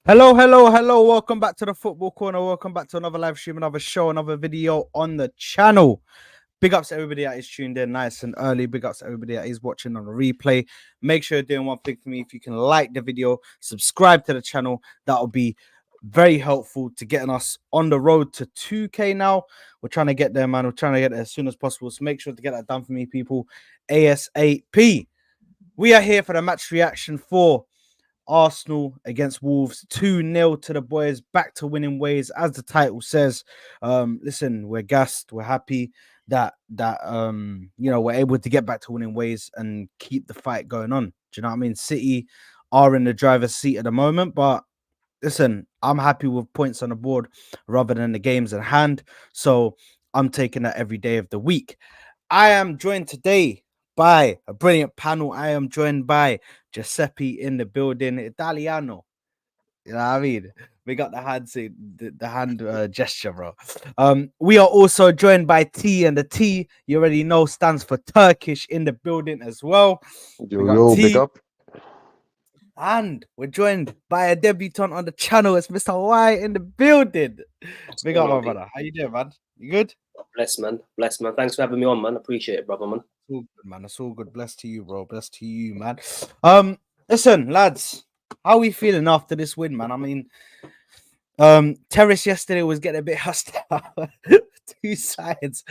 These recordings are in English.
Hello, hello, hello. Welcome back to the Football Corner. Welcome back to another live stream, another show, another video on the channel. Big ups to everybody that is tuned in nice and early. Big ups to everybody that is watching on a replay. Make sure you're doing one thing for me. If you can like the video, subscribe to the channel. That'll be very helpful to getting us on the road to 2K now. We're trying to get there, man. We're trying to get there as soon as possible. So make sure to get that done for me, people. ASAP. We are here for the match reaction for Arsenal against Wolves, 2-0 to the boys, back to winning ways, as the title says. Listen, we're gassed, we're happy that we're able to get back to winning ways and keep the fight going on. Do you know what I mean? City are in the driver's seat at the moment, but listen, I'm happy with points on the board rather than the games at hand. So I'm taking that every day of the week. I am joined today by a brilliant panel. I am joined by Giuseppe in the building, Italiano. You know what I mean? We got the hand gesture, bro. We are also joined by T, and the T you already know stands for Turkish in the building as well. We got Big T, up. and we're joined by a debutant on the channel. It's Mr. Y in the building. What's Big going up, my on, Pete? brother. How you doing, man? You good? Bless, man. Bless, man. Thanks for having me on, man. Appreciate it, brother, man. It's all good, man. It's all good. Blessed to you, bro. Blessed to you, man. Listen, lads, how are we feeling after this win, man? I mean, Terrace yesterday was getting a bit hostile. two sides,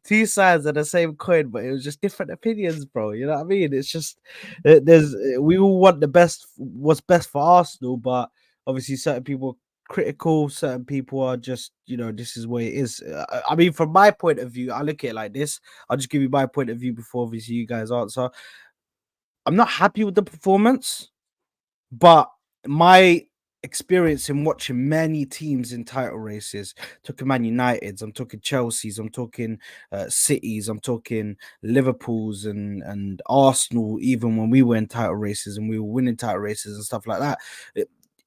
two sides of the same coin, but it was just different opinions, bro. You know what I mean? It's just we all want the best, what's best for Arsenal, but obviously certain people are critical, certain people are just, this is where it is. I mean, from my point of view, I look at it like this. I'll just give you my point of view before obviously you guys answer. I'm not happy with the performance, but my experience in watching many teams in title races, talking Man United's, I'm talking Chelsea's, I'm talking City's, I'm talking Liverpool's and Arsenal, even when we were in title races and we were winning title races and stuff like that.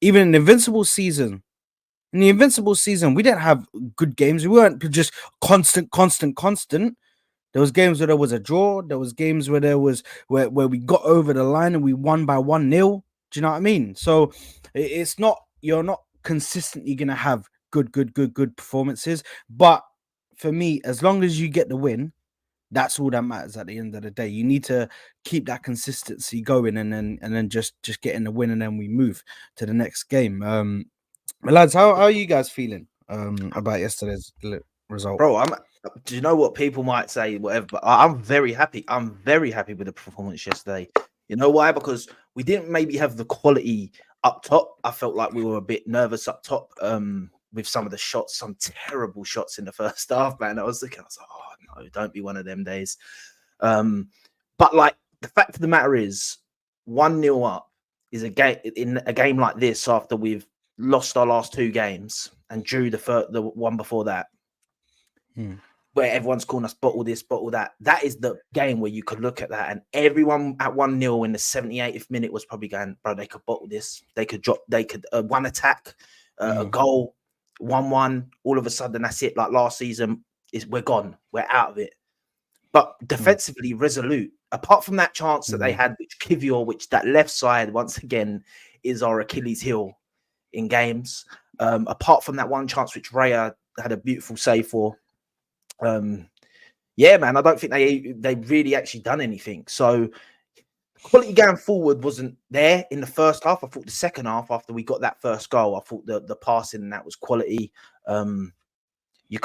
Even in the Invincible season, we didn't have good games. We weren't just constant. There was games where there was a draw. There was games where there was where we got over the line and we won by 1-0. Do you know what I mean? So it's not, you're not consistently gonna have good performances. But for me, as long as you get the win, that's all that matters at the end of the day. You need to keep that consistency going and then just getting the win and then we move to the next game. Lads, how are you guys feeling about yesterday's result? Bro, do you know what people might say, whatever, but I'm very happy. I'm very happy with the performance yesterday. You know why? Because we didn't maybe have the quality up top. I felt like we were a bit nervous up top with some of the shots, some terrible shots in the first half, man. I was like, oh no, don't be one of them days. But like the fact of the matter is 1-0 up is a game in a game like this after we've lost our last two games and drew the one before that. Where everyone's calling us bottle this, bottle that. That is the game where you could look at that, and everyone at 1-0 in the 78th minute was probably going, bro, they could bottle this. They could drop, they could one attack, a goal, 1-1. All of a sudden, that's it. Like last season, we're gone. We're out of it. But defensively resolute. Apart from that chance that they had, which Kivior, which that left side, once again, is our Achilles heel in games. Apart from that one chance, which Raya had a beautiful save for. Yeah, man, I don't think they really actually done anything. So quality going forward wasn't there in the first half. I thought the second half, after we got that first goal, I thought the passing and that was quality. People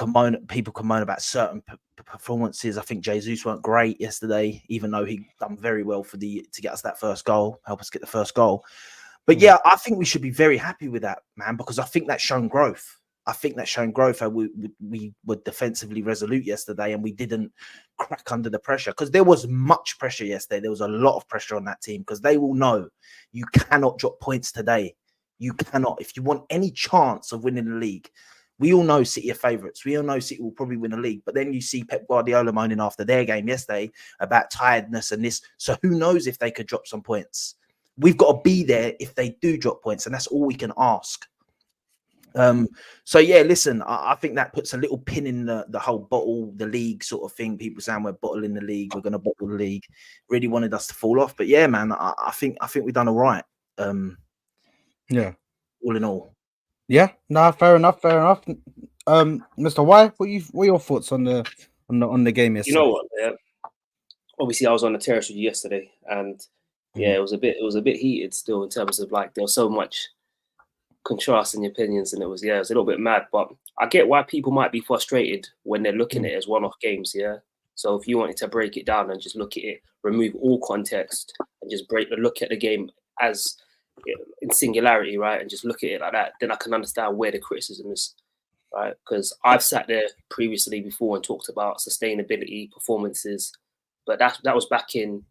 can moan about certain performances. I think Jesus weren't great yesterday, even though he done very well to get us that first goal, help us get the first goal. But yeah, I think we should be very happy with that, man, because I think that's shown growth. I think that's shown growth. We were defensively resolute yesterday and we didn't crack under the pressure, because there was much pressure yesterday. There was a lot of pressure on that team because they will know you cannot drop points today. You cannot. If you want any chance of winning the league, we all know City are favourites. We all know City will probably win the league. But then you see Pep Guardiola moaning after their game yesterday about tiredness and this. So who knows if they could drop some points? We've got to be there if they do drop points, and that's all we can ask. So yeah, listen, I think that puts a little pin in the whole bottle the league sort of thing. People saying we're bottling the league, we're going to bottle the league. Really wanted us to fall off, but yeah, man, I think we've done all right. Yeah. all in all. Yeah, nah, fair enough, fair enough. Mr. Y, what are your thoughts on the game You know yesterday? what? Yeah. Obviously, I was on the terrace with you yesterday, and yeah, it was a bit heated still in terms of like there was so much contrast in the opinions, and it was a little bit mad. But I get why people might be frustrated when they're looking at it as one-off games. Yeah. So if you wanted to break it down and just look at it, remove all context, and just look at the game as in singularity, right, and just look at it like that, then I can understand where the criticism is, right? Because I've sat there previously before and talked about sustainability, performances, but that was back in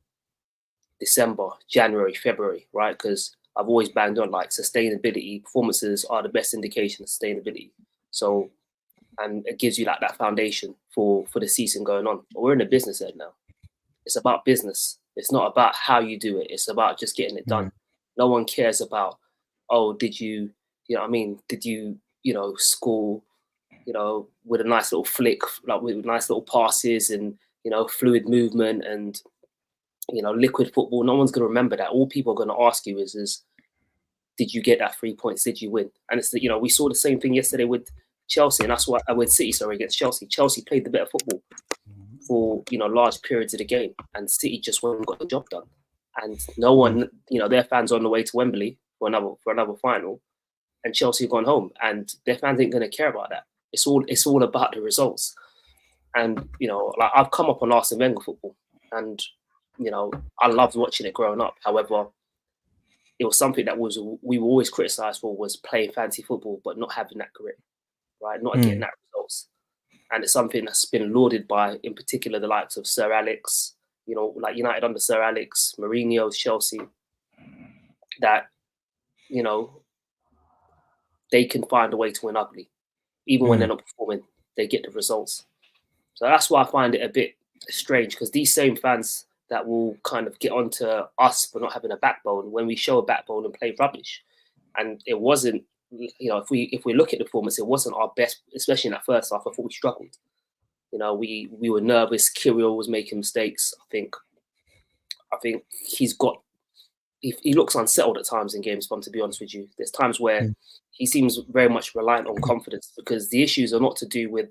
December, January, February, right? Because I've always banged on like sustainability, performances are the best indication of sustainability. So, and it gives you like that foundation for the season going on. But we're in a business ed now. It's about business. It's not about how you do it. It's about just getting it done. No one cares about, oh, did you, you know what I mean? Did you, score, with a nice little flick, like with nice little passes and, fluid movement and, liquid football. No one's going to remember that. All people are going to ask you is, did you get that 3 points? Did you win? And it's we saw the same thing yesterday with Chelsea, and that's why with City, sorry, against Chelsea. Chelsea played the better football for large periods of the game, and City just went and got the job done. And no one, their fans are on the way to Wembley for another final, and Chelsea have gone home, and their fans ain't going to care about that. It's all about the results. And like I've come up on Arsene Wenger football, and I loved watching it growing up. However, it was something that we were always criticised for, was playing fancy football but not having that grit, right? Not getting that results. And it's something that's been lauded by, in particular, the likes of Sir Alex, like United under Sir Alex, Mourinho, Chelsea, that, they can find a way to win ugly. Even when they're not performing, they get the results. So that's why I find it a bit strange, because these same fans that will kind of get onto us for not having a backbone when we show a backbone and play rubbish. And it wasn't, if we look at the performance, it wasn't our best, especially in that first half. I thought we struggled. We were nervous. Kirill was making mistakes. I think he looks unsettled at times in games, to be honest with you. There's times where he seems very much reliant on confidence, because the issues are not to do with,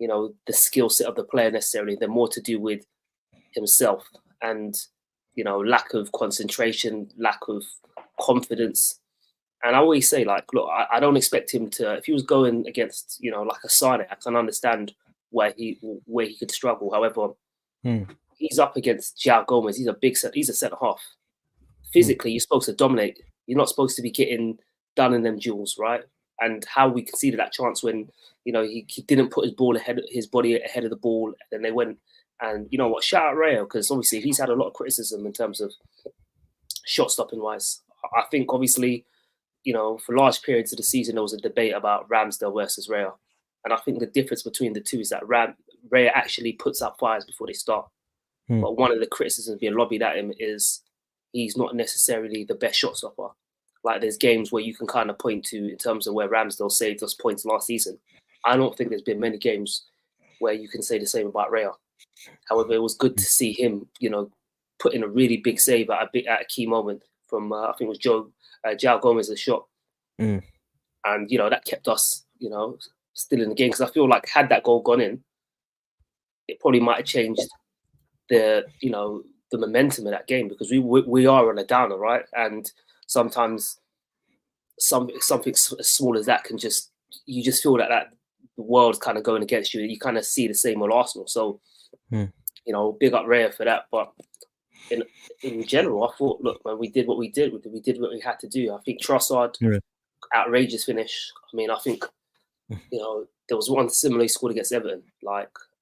the skill set of the player necessarily. They're more to do with himself and, lack of concentration, lack of confidence. And I always say, like, look, I don't expect him to, if he was going against, like a Sane, I can understand where he could struggle. However, he's up against João Gomez. He's a centre half. Physically, you're supposed to dominate. You're not supposed to be getting done in them duels, right? And how we conceded that chance when, he didn't put his body ahead of the ball, and then they went. And you know what? Shout out Rayo, because obviously he's had a lot of criticism in terms of shot stopping wise. I think obviously, for large periods of the season there was a debate about Ramsdale versus Rayo, and I think the difference between the two is that Rayo actually puts out fires before they start. But one of the criticisms being lobbied at him is he's not necessarily the best shot stopper. Like there's games where you can kind of point to in terms of where Ramsdale saved us points last season. I don't think there's been many games where you can say the same about Rayo. However, it was good to see him, put in a really big save at a key moment from I think it was João Gomez's shot, and that kept us, still in the game, because I feel like had that goal gone in, it probably might have changed the momentum of that game, because we are on a downer, right? And sometimes something as small as that can you just feel that the world's kind of going against you. You kind of see the same on Arsenal. So, big up Raya for that. But in general, I thought, look, man, we did what we did. We did what we had to do. I think Trossard, outrageous finish. I mean, I think, there was one similarly scored against Everton,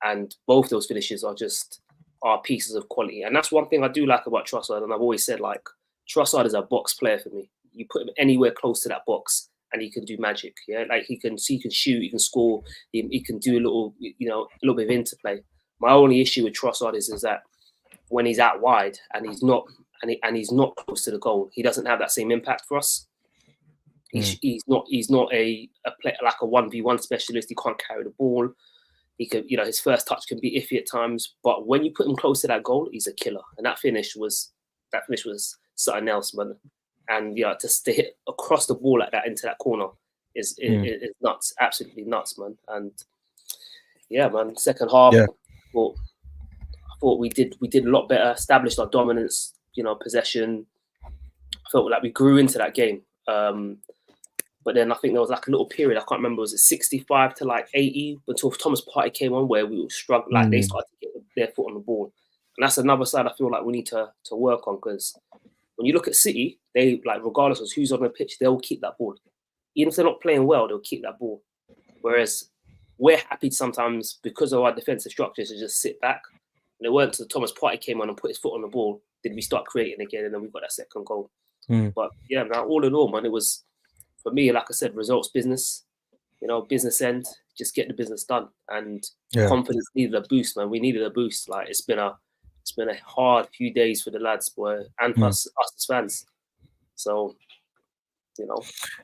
and both those finishes are pieces of quality. And that's one thing I do like about Trossard. And I've always said, like, Trossard is a box player for me. You put him anywhere close to that box and he can do magic. Yeah, like he can shoot, he can score, he can do a little bit of interplay. My only issue with Trossard is that when he's out wide and he's not close to the goal, he doesn't have that same impact for us. He's not a player like a 1v1 specialist. He can't carry the ball. He could, his first touch can be iffy at times, but when you put him close to that goal, he's a killer. And that finish was something else, man. and just to hit across the ball like that into that corner is nuts, absolutely nuts, man. And yeah, man, second half, Yeah. I thought we did a lot better, established our dominance, possession. I felt like we grew into that game. But then I think there was like a little period, I can't remember, was it 65 to like 80 until Thomas Partey came on, where we were struggling, like they started to get their foot on the ball. And that's another side I feel like we need to work on, because when you look at City, they, like, regardless of who's on the pitch, they'll keep that ball. Even if they're not playing well, they'll keep that ball. Whereas we're happy sometimes, because of our defensive structures, to just sit back. And it weren't until Thomas Partey came on and put his foot on the ball did we start creating again, and then we got that second goal. But yeah, now all in all, man, it was, for me, like I said, results business. Business end, just get the business done. And confidence needed a boost, man. We needed a boost. Like, it's been a hard few days for the lads, boy, and for us as fans. So,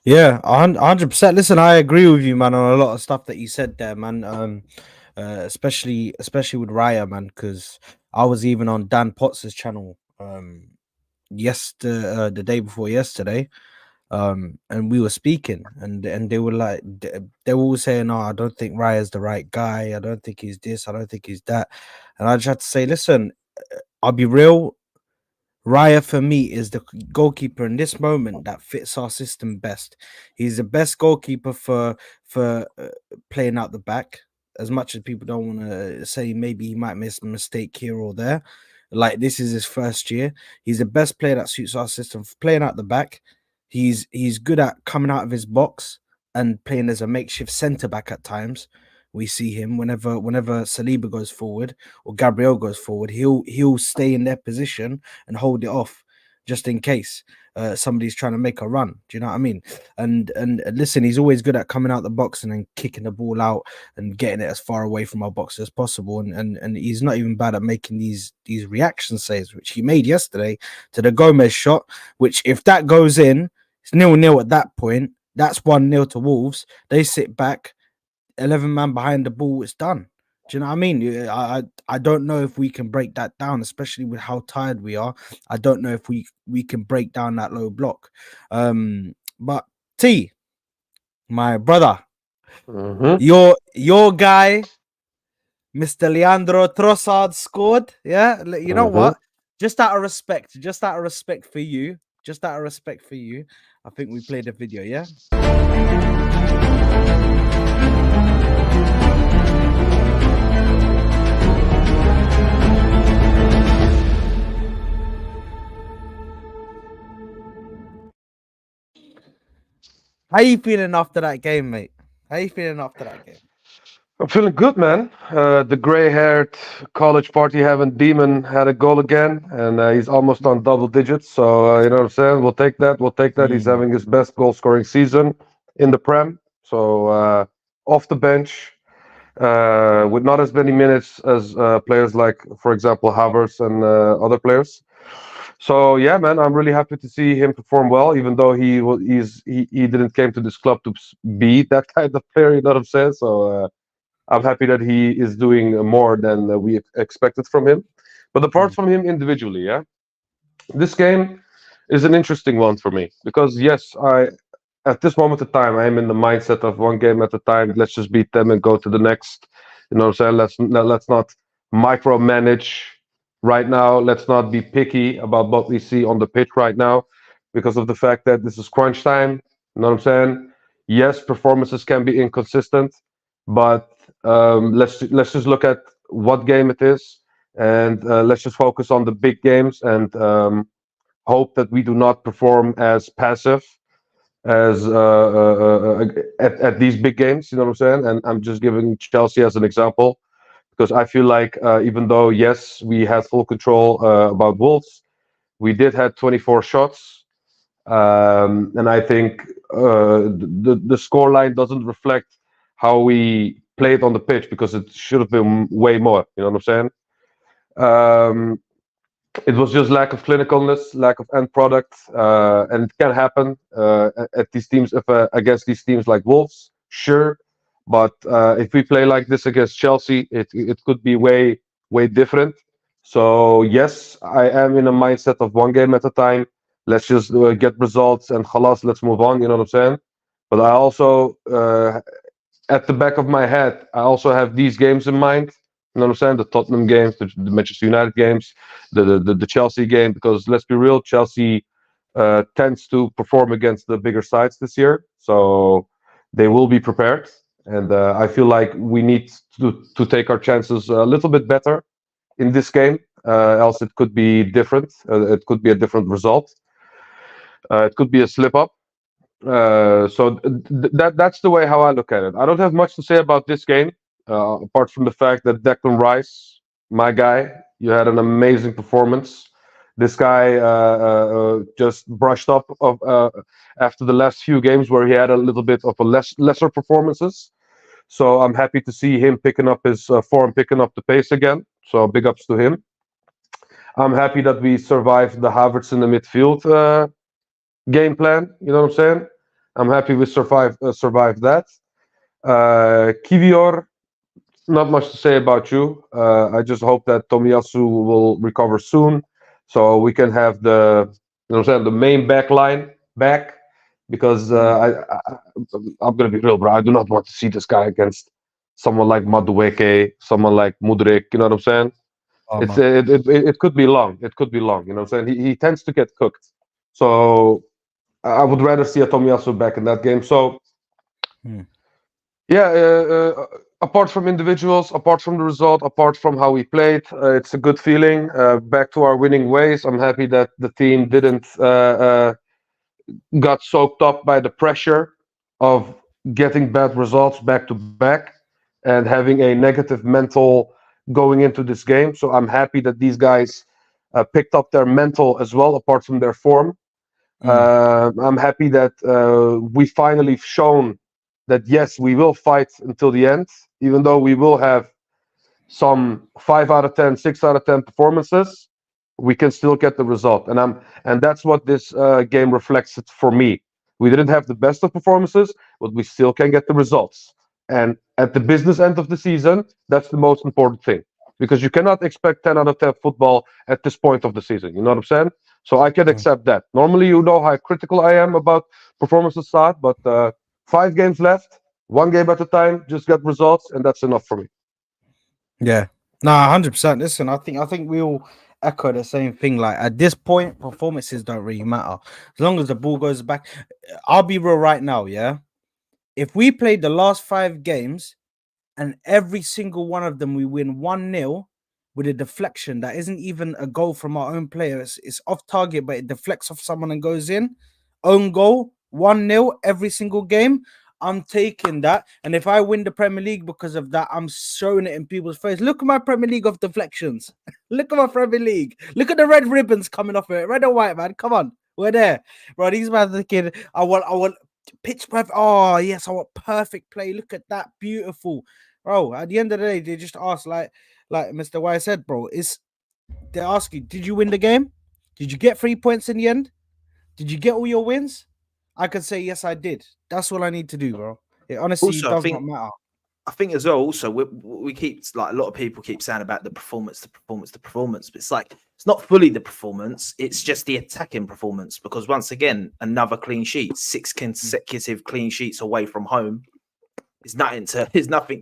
Yeah, 100%. Listen, I agree with you, man, on a lot of stuff that you said there, man. Especially with Raya, man, because I was even on Dan Potts' channel the day before yesterday, and we were speaking, and they were like, they were all saying, "Oh, I don't think Raya's the right guy. I don't think he's this. I don't think he's that." And I just had to say, listen, I'll be real. Raya, for me, is the goalkeeper in this moment that fits our system best. He's the best goalkeeper for playing out the back. As much as people don't want to say maybe he might miss a mistake here or there, like, this is his first year. He's the best player that suits our system for playing out the back. He's good at coming out of his box and playing as a makeshift centre back at times. We see him whenever Saliba goes forward or Gabriel goes forward, he'll stay in their position and hold it off just in case somebody's trying to make a run. Do you know what I mean? And listen, he's always good at coming out the box and then kicking the ball out and getting it as far away from our box as possible. And he's not even bad at making these reaction saves, which he made yesterday to the Gomez shot, which, if that goes in, it's 0-0 at that point. That's 1-0 to Wolves. They sit back, 11 man behind the ball, it's done. Do you know what I mean? I don't know if we can break that down, especially with how tired we are. I don't know if we can break down that low block. But T, my brother, your guy, Mr. Leandro Trossard, scored. Yeah, you know what? Just out of respect for you, I think we played the video. Yeah. How you feeling after that game, mate? I'm feeling good, man. The gray-haired college party-having demon had a goal again, and he's almost on double digits. So, you know what I'm saying? We'll take that. He's having his best goal-scoring season in the Prem. So, off the bench, with not as many minutes as players like, for example, Havertz and other players. So yeah, man, I'm really happy to see him perform well, even though he didn't came to this club to be that kind of player. You know what I'm saying? So I'm happy that he is doing more than we expected from him. But apart from him individually, yeah, this game is an interesting one for me because yes, I at this moment of time I am in the mindset of one game at a time. Let's just beat them and go to the next. You know what I'm saying? Let's not micromanage right now. Let's not be picky about what we see on the pitch right now because of the fact that this is crunch time. You know what I'm saying? Yes, performances can be inconsistent, but let's just look at what game it is, and let's just focus on the big games and hope that we do not perform as passive as at these big games. You know what I'm saying? And I'm just giving Chelsea as an example because I feel like even though yes we had full control about Wolves, we did had 24 shots, and I think the score line doesn't reflect how we played on the pitch because it should have been way more. You know what I'm saying? It was just lack of clinicalness, lack of end product, and it can happen at these teams against these teams like Wolves, sure. But if we play like this against Chelsea, it could be way different. So yes, I am in a mindset of one game at a time. let's just get results and khalas, let's move on. You know what I'm saying? But I also, at the back of my head, I also have these games in mind. You know what I'm saying? The Tottenham games, the Manchester United games, the Chelsea game. Because let's be real, Chelsea tends to perform against the bigger sides this year, so they will be prepared. And I feel like we need to take our chances a little bit better in this game. Else it could be different. It could be a different result. It could be a slip up. That's the way how I look at it. I don't have much to say about this game, apart from the fact that Declan Rice, my guy, you had an amazing performance. This guy just brushed up after the last few games where he had a little bit of a lesser performances. So I'm happy to see him picking up his form, picking up the pace again. So big ups to him. I'm happy that we survived the Havertz in the midfield game plan. You know what I'm saying? I'm happy we survived that. Kivior, not much to say about you. I just hope that Tomiyasu will recover soon, so we can have the, you know what I'm saying, the main back line back. Because I'm gonna be real, bro. I do not want to see this guy against someone like Madueke, someone like Mudrik. You know what I'm saying? It's it could be long. It could be long. You know what I'm saying? He tends to get cooked. So I would rather see a Tomiyasu back in that game. So yeah, apart from individuals, apart from the result, apart from how we played, it's a good feeling. Back to our winning ways. I'm happy that the team didn't got soaked up by the pressure of getting bad results back to back and having a negative mental going into this game. So I'm happy that these guys picked up their mental as well, apart from their form. I'm happy that we finally shown that yes, we will fight until the end, even though we will have some 5 out of 10, 6 out of 10 performances. We can still get the result, and that's what this game reflects it for me. We didn't have the best of performances, but we still can get the results. And at the business end of the season, that's the most important thing, because you cannot expect 10 out of 10 football at this point of the season. You know what I'm saying? So I can accept that. Normally, you know how critical I am about performances start, but 5 games left, 1 game at a time, just get results, and that's enough for me. Yeah, no, 100%. Listen, I think we all echo the same thing. Like at this point, performances don't really matter as long as the ball goes back. I'll be real right now. Yeah, if we played the last 5 games and every single one of them we win 1-0 with a deflection that isn't even a goal from our own player, it's off target, but it deflects off someone and goes in. Own goal, 1-0 every single game. I'm taking that. And if I win the Premier League because of that, I'm showing it in people's face. Look at my Premier League of deflections. Look at my Premier League. Look at the red ribbons coming off it. Red and white, man. Come on. We're there. Bro, these man thinking, I want pitch perfect. Oh, yes, I want perfect play. Look at that. Beautiful. Bro, at the end of the day, they just ask, like Mr. Y said, bro, they ask you, did you win the game? Did you get 3 points in the end? Did you get all your wins? I can say, yes, I did. That's all I need to do, bro. It honestly Also, does not matter. I think as well, also, we keep, like, a lot of people keep saying about the performance, but it's like, it's not fully the performance, it's just the attacking performance. Because once again, another clean sheet, 6 consecutive clean sheets away from home is nothing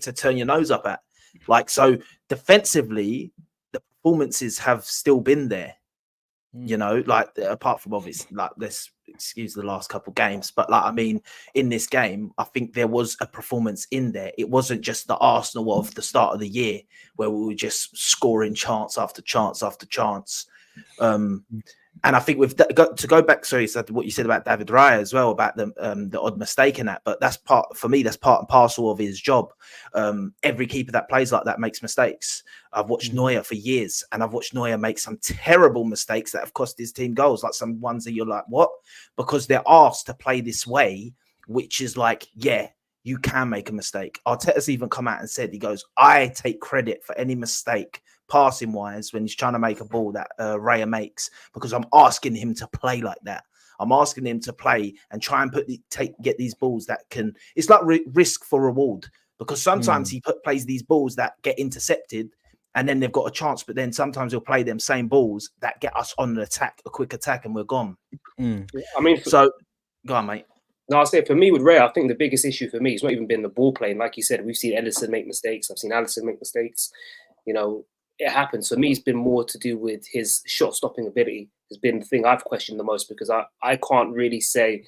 to turn your nose up at. Like, so defensively, the performances have still been there. You know, like, apart from obviously, like, let's excuse the last couple games, but like, I mean, in this game, I think there was a performance in there. It wasn't just the Arsenal of the start of the year where we were just scoring chance after chance after chance. And I think with to go back, sorry, so what you said about David Raya as well, about the odd mistake in that, but that's part and parcel of his job. Every keeper that plays like that makes mistakes. I've watched Neuer for years, and I've watched Neuer make some terrible mistakes that have cost his team goals, like some ones that you're like, what? Because they're asked to play this way, which is like, yeah, you can make a mistake. Arteta's even come out and said, he goes, I take credit for any mistake passing wise when he's trying to make a ball that Raya makes, because I'm asking him to play like that. I'm asking him to play and try and get these balls that can. It's like risk for reward, because sometimes he plays these balls that get intercepted and then they've got a chance, but then sometimes he'll play them same balls that get us on an attack, a quick attack, and we're gone. Mm. I mean, So go on, mate. no, I'll say for me with Ray, I think the biggest issue for me has not even been the ball playing. Like you said, we've seen Ederson make mistakes. I've seen Alisson make mistakes. You know, it happens. For me, it's been more to do with his shot stopping ability. Has been the thing I've questioned the most because I can't really say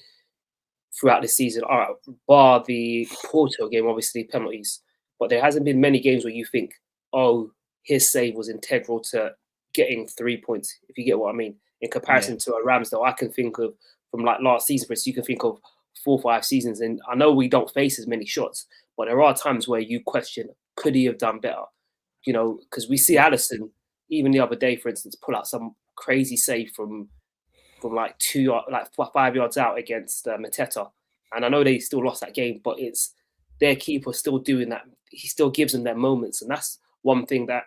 throughout the season, all right, bar the Porto game, obviously penalties, but there hasn't been many games where you think, oh, his save was integral to getting 3 points, if you get what I mean. In comparison to a Ramsdale, I can think of from like last season, for instance, you can think of 4 or 5 seasons, and I know we don't face as many shots, but there are times where you question, could he have done better? You know, because we see Alisson, even the other day, for instance, pull out some crazy save from like 5 yards out against Mateta, and I know they still lost that game, but it's their keeper still doing that. He still gives them their moments, and that's one thing that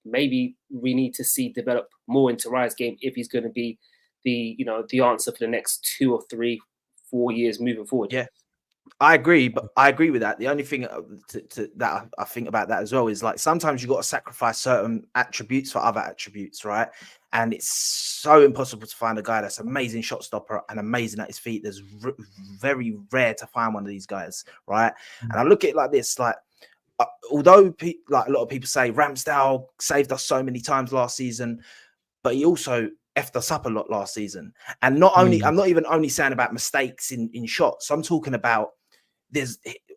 maybe we need to see develop more into Raya's game if he's going to be the answer for the next 2 or 3, 4 years moving forward. Yeah. I agree, but I agree with that. The only thing that I think about that as well is like sometimes you got to sacrifice certain attributes for other attributes, right? And it's so impossible to find a guy that's amazing shot stopper and amazing at his feet. There's very rare to find one of these guys, right? And I look at it like this, like although like a lot of people say Ramsdale saved us so many times last season, but he also effed us up a lot last season. And not only, I'm not even only saying about mistakes in shots. I'm talking about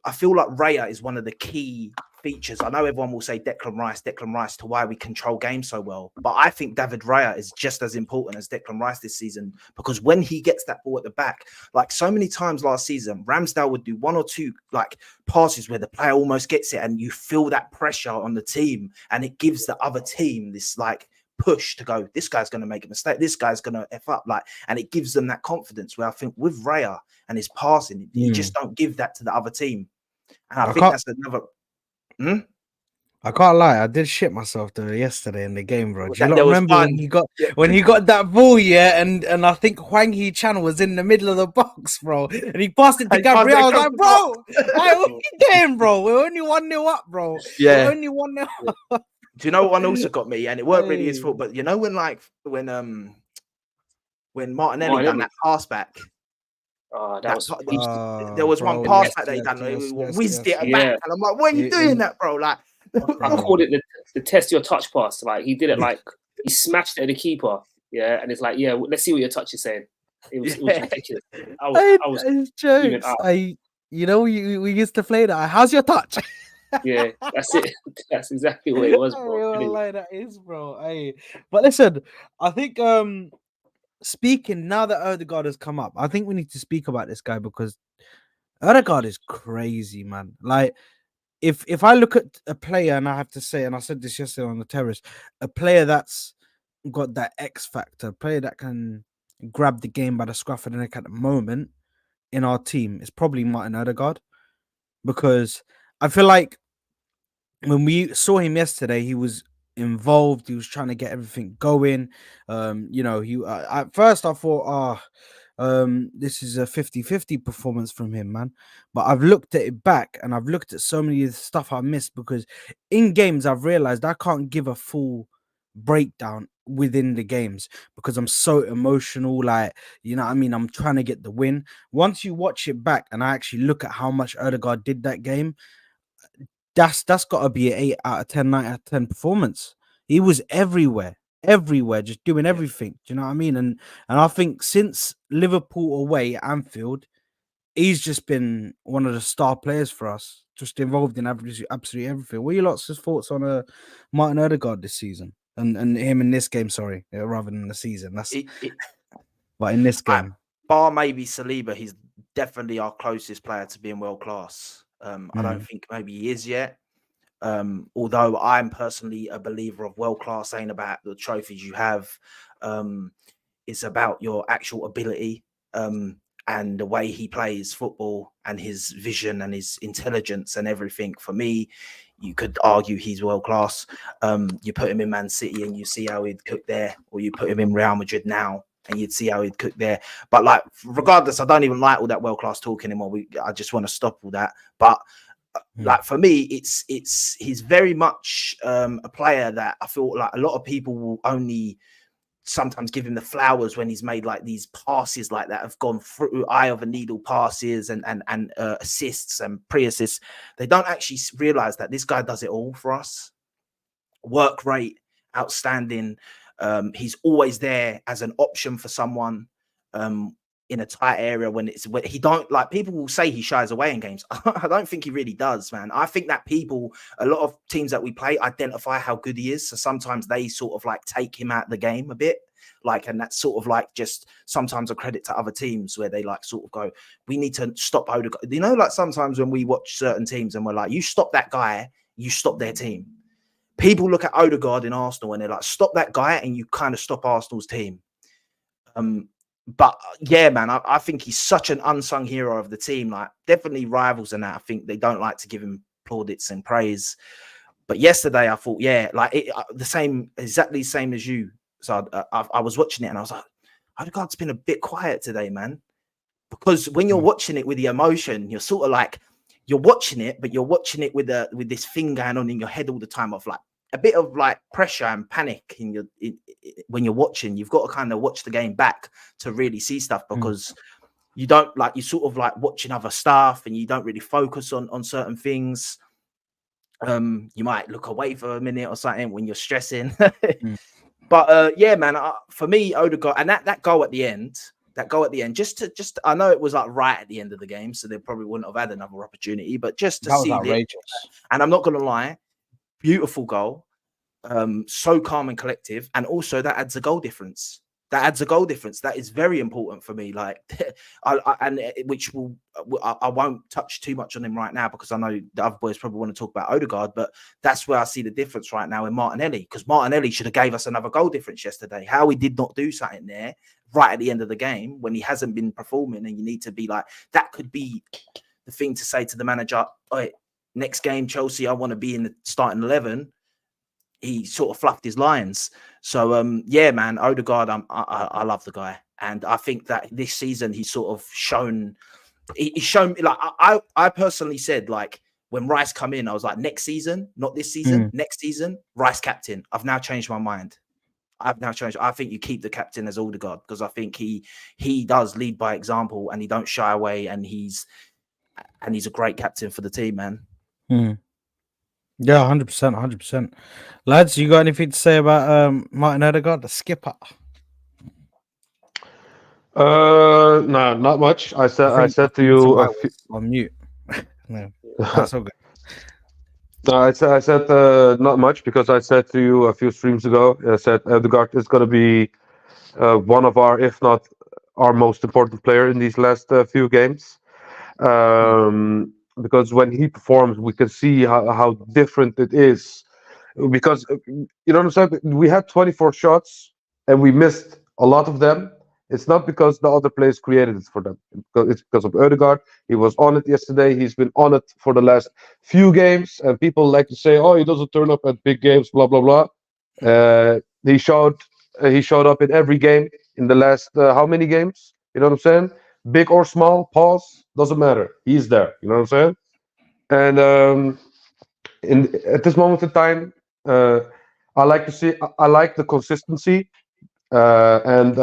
I feel like Raya is one of the key features. I know everyone will say Declan Rice to why we control games so well. But I think David Raya is just as important as Declan Rice this season, because when he gets that ball at the back, like so many times last season, Ramsdale would do 1 or 2 like passes where the player almost gets it and you feel that pressure on the team and it gives the other team this like push to go, this guy's going to make a mistake, this guy's going to F up, like, and it gives them that confidence where I think with Raya and his passing, you just don't give that to the other team. And I think that's another. I can't lie, I did shit myself though yesterday in the game, bro. Do you not remember when he got that ball, yeah? And I think Hwang Hee-chan was in the middle of the box, bro, and he passed it to Gabriel. I was like, bro, what are you doing, bro? We're only 1-0 up, bro. Yeah, we're only 1-0 up. Do you know what one also got me? And it weren't really his fault, but you know when Martinelli done that pass back. That was there was one pass back that he done. Whizzed it back, and I'm like, "What are you doing that, bro?" Like, I called it the test your touch pass. Like he did it, like he smashed it at the keeper. Yeah, and it's like, yeah, let's see what your touch is saying. It was ridiculous. I was jokes. We used to play that. How's your touch? Yeah, that's it. That's exactly what it was, bro. Like that is, bro. Hey, but listen, I think speaking now that Odegaard has come up, I think we need to speak about this guy because Odegaard is crazy, man. Like, if I look at a player, and I have to say, and I said this yesterday on the terrace, a player that's got that X factor, a player that can grab the game by the scruff of the neck at the moment in our team is probably Martin Odegaard, because I feel like when we saw him yesterday, he was involved. He was trying to get everything going. He at first I thought, this is a 50-50 performance from him, man. But I've looked at it back and I've looked at so many of the stuff I missed, because in games I've realized I can't give a full breakdown within the games because I'm so emotional. Like, you know what I mean? I'm trying to get the win. Once you watch it back and I actually look at how much Odegaard did that game, that's got to be an 8 out of 10, 9 out of 10 performance. He was everywhere, just doing everything. Do you know what I mean? And I think since Liverpool away at Anfield, he's just been one of the star players for us, just involved in absolutely everything. What are your lots of thoughts on Martin Odegaard this season and him in this game? Sorry, rather than the season. But in this game, bar maybe Saliba, he's definitely our closest player to being world class. I don't think maybe he is yet. Although I'm personally a believer of world class ain't about the trophies you have. It's about your actual ability and the way he plays football and his vision and his intelligence and everything. For me, you could argue he's world class. You put him in Man City and you see how he'd cook there, or you put him in Real Madrid now and you'd see how he'd cook there. But like, regardless, I don't even like all that world class talk anymore. I just want to stop all that. But like for me, he's very much a player that I feel like a lot of people will only sometimes give him the flowers when he's made like these passes like that have gone through eye of a needle passes and assists and pre-assists. They don't actually realize that this guy does it all for us. Work rate, outstanding. He's always there as an option for someone in a tight area when he don't, like, people will say he shies away in games. I don't think he really does, man. I think that a lot of teams that we play identify how good he is. So sometimes they sort of like take him out of the game a bit. Like, and that's sort of like just sometimes a credit to other teams where they like sort of go, we need to stop Odegaard. You know, like sometimes when we watch certain teams and we're like, you stop that guy, you stop their team. People look at Odegaard in Arsenal and they're like, stop that guy and you kind of stop Arsenal's team. But yeah, man, I think he's such an unsung hero of the team. Like, definitely rivals and that. I think they don't like to give him plaudits and praise. But yesterday, I thought, yeah, like exactly the same as you. So I was watching it and I was like, Odegaard's been a bit quiet today, man. Because when you're watching it with the emotion, you're sort of like, you're watching it, but you're watching it with this thing going on in your head all the time of like a bit of like pressure and panic when you're watching. You've got to kind of watch the game back to really see stuff, because you don't, like, you sort of like watching other stuff and you don't really focus on certain things. You might look away for a minute or something when you're stressing. But yeah, man, for me, Odegaard, and that goal at the end, just I know it was like right at the end of the game, so they probably wouldn't have had another opportunity, but just to see outrageous. And I'm not gonna lie, beautiful goal, so calm and collective, and also that adds a goal difference. That is very important for me. Like, I won't touch too much on him right now because I know the other boys probably want to talk about Odegaard, but that's where I see the difference right now in Martinelli, because Martinelli should have gave us another goal difference yesterday. How he did not do something there right at the end of the game when he hasn't been performing, and you need to be like, that could be the thing to say to the manager, next game, Chelsea, I want to be in the starting 11. He sort of fluffed his lines. So yeah, man, Odegaard, I love the guy, and I think that this season he's sort of shown. He's shown, like, I personally said, like, when Rice come in, I was like, next season, not this season, next season, Rice captain. I've now changed my mind. I think you keep the captain as Odegaard, because I think he does lead by example and he don't shy away, and he's a great captain for the team, man. Yeah, 100%. Lads, you got anything to say about Martin Odegaard, the skipper? No, not much. I said to you on mute. No, that's all good. No, I said not much, because I said to you a few streams ago, I said Odegaard is going to be one of our, if not our most important player in these last few games. Because when he performs, we can see how different it is. Because, you know what I'm saying? We had 24 shots and we missed a lot of them. It's not because the other players created it for them. It's because of Odegaard. He was on it yesterday. He's been on it for the last few games. And people like to say, oh, he doesn't turn up at big games, blah, blah, blah. He showed up in every game in the last, how many games? You know what I'm saying? Big or small, pause, doesn't matter. He's there. You know what I'm saying? And at this moment in time, I like the consistency, and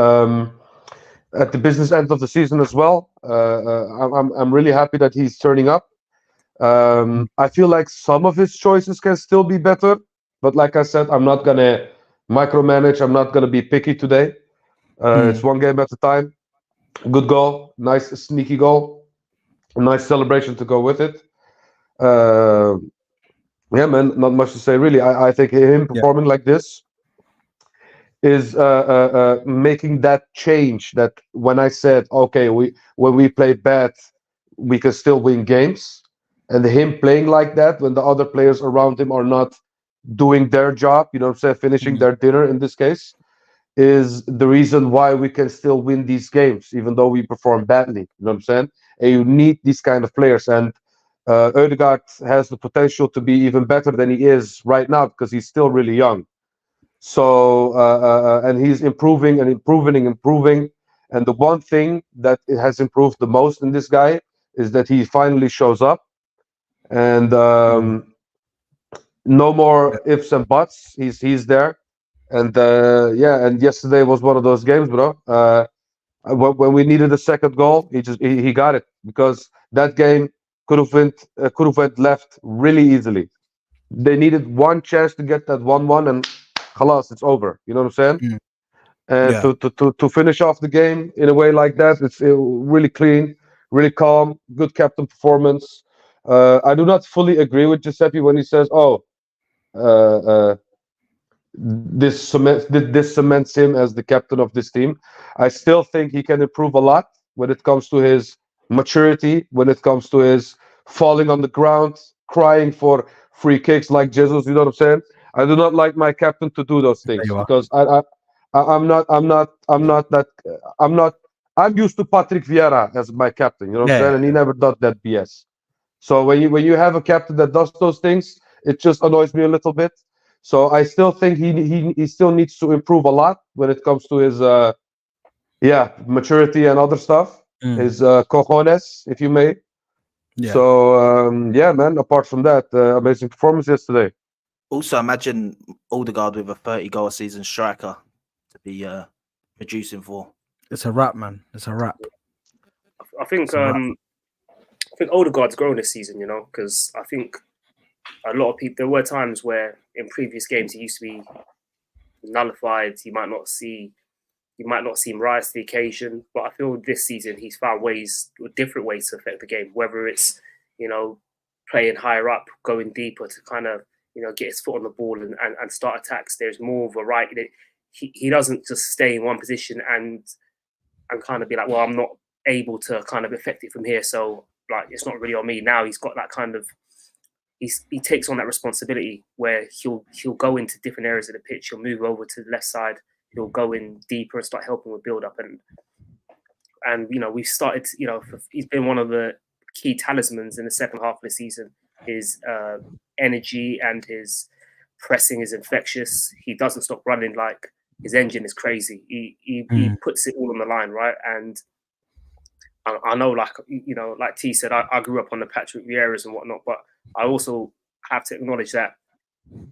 at the business end of the season as well. I'm really happy that he's turning up. I feel like some of his choices can still be better, but like I said, I'm not gonna micromanage. I'm not gonna be picky today. It's one game at a time. Good goal, nice sneaky goal, a nice celebration to go with it. Yeah, man, not much to say really. I think him performing like this is making that change. That when I said, okay, when we play bad, we can still win games, and him playing like that when the other players around him are not doing their job, you know what I'm saying, finishing their dinner in this case, is the reason why we can still win these games, even though we perform badly. You know what I'm saying? And you need these kind of players. And Ødegaard has the potential to be even better than he is right now, because he's still really young. So, and he's improving and improving. And the one thing that it has improved the most in this guy is that he finally shows up. And no more ifs and buts. He's there. And and yesterday was one of those games, bro. When we needed a second goal, he got it, because that game could have went left really easily. They needed one chance to get that 1-1, and halas, it's over. You know what I'm saying? Mm. And Yeah. to finish off the game in a way like that, it's really clean, really calm, good captain performance. I do not fully agree with Giuseppe when he says, "Oh, uh, uh, this cements him as the captain of this team." I still think he can improve a lot when it comes to his maturity, when it comes to his falling on the ground, crying for free kicks like Jesus. You know what I'm saying? I do not like my captain to do those There things, you are. because I'm not that I'm not I'm used to Patrick Vieira as my captain. You know what I'm Yeah. saying? And he never does that BS. So when you have a captain that does those things, it just annoys me a little bit. So I still think he still needs to improve a lot when it comes to his maturity and other stuff, Mm. his cojones, if you may. Yeah. So yeah, man. Apart from that, amazing performance yesterday. Also, imagine Odegaard with a 30-goal a season striker to be producing for. It's a wrap, man. It's a wrap. I think It's a wrap. I think Odegaard's grown this season, you know, because I think a lot of people. There were times where in previous games he used to be nullified. You might not see him rise to the occasion. But I feel this season he's found different ways to affect the game. Whether it's playing higher up, going deeper to kind of get his foot on the ball and start attacks. There's more of a right. He doesn't just stay in one position and kind of be like, well, I'm not able to kind of affect it from here, so like it's not really on me. Now he's got that kind of he takes on that responsibility where he'll go into different areas of the pitch. He'll move over to the left side. He'll go in deeper and start helping with build up and we've started. He's been one of the key talismans in the second half of the season. His energy and his pressing is infectious. He doesn't stop running. Like his engine is crazy. He puts it all on the line, right? And I know, like like T said, I grew up on the Patrick Vieiras and whatnot, but I also have to acknowledge that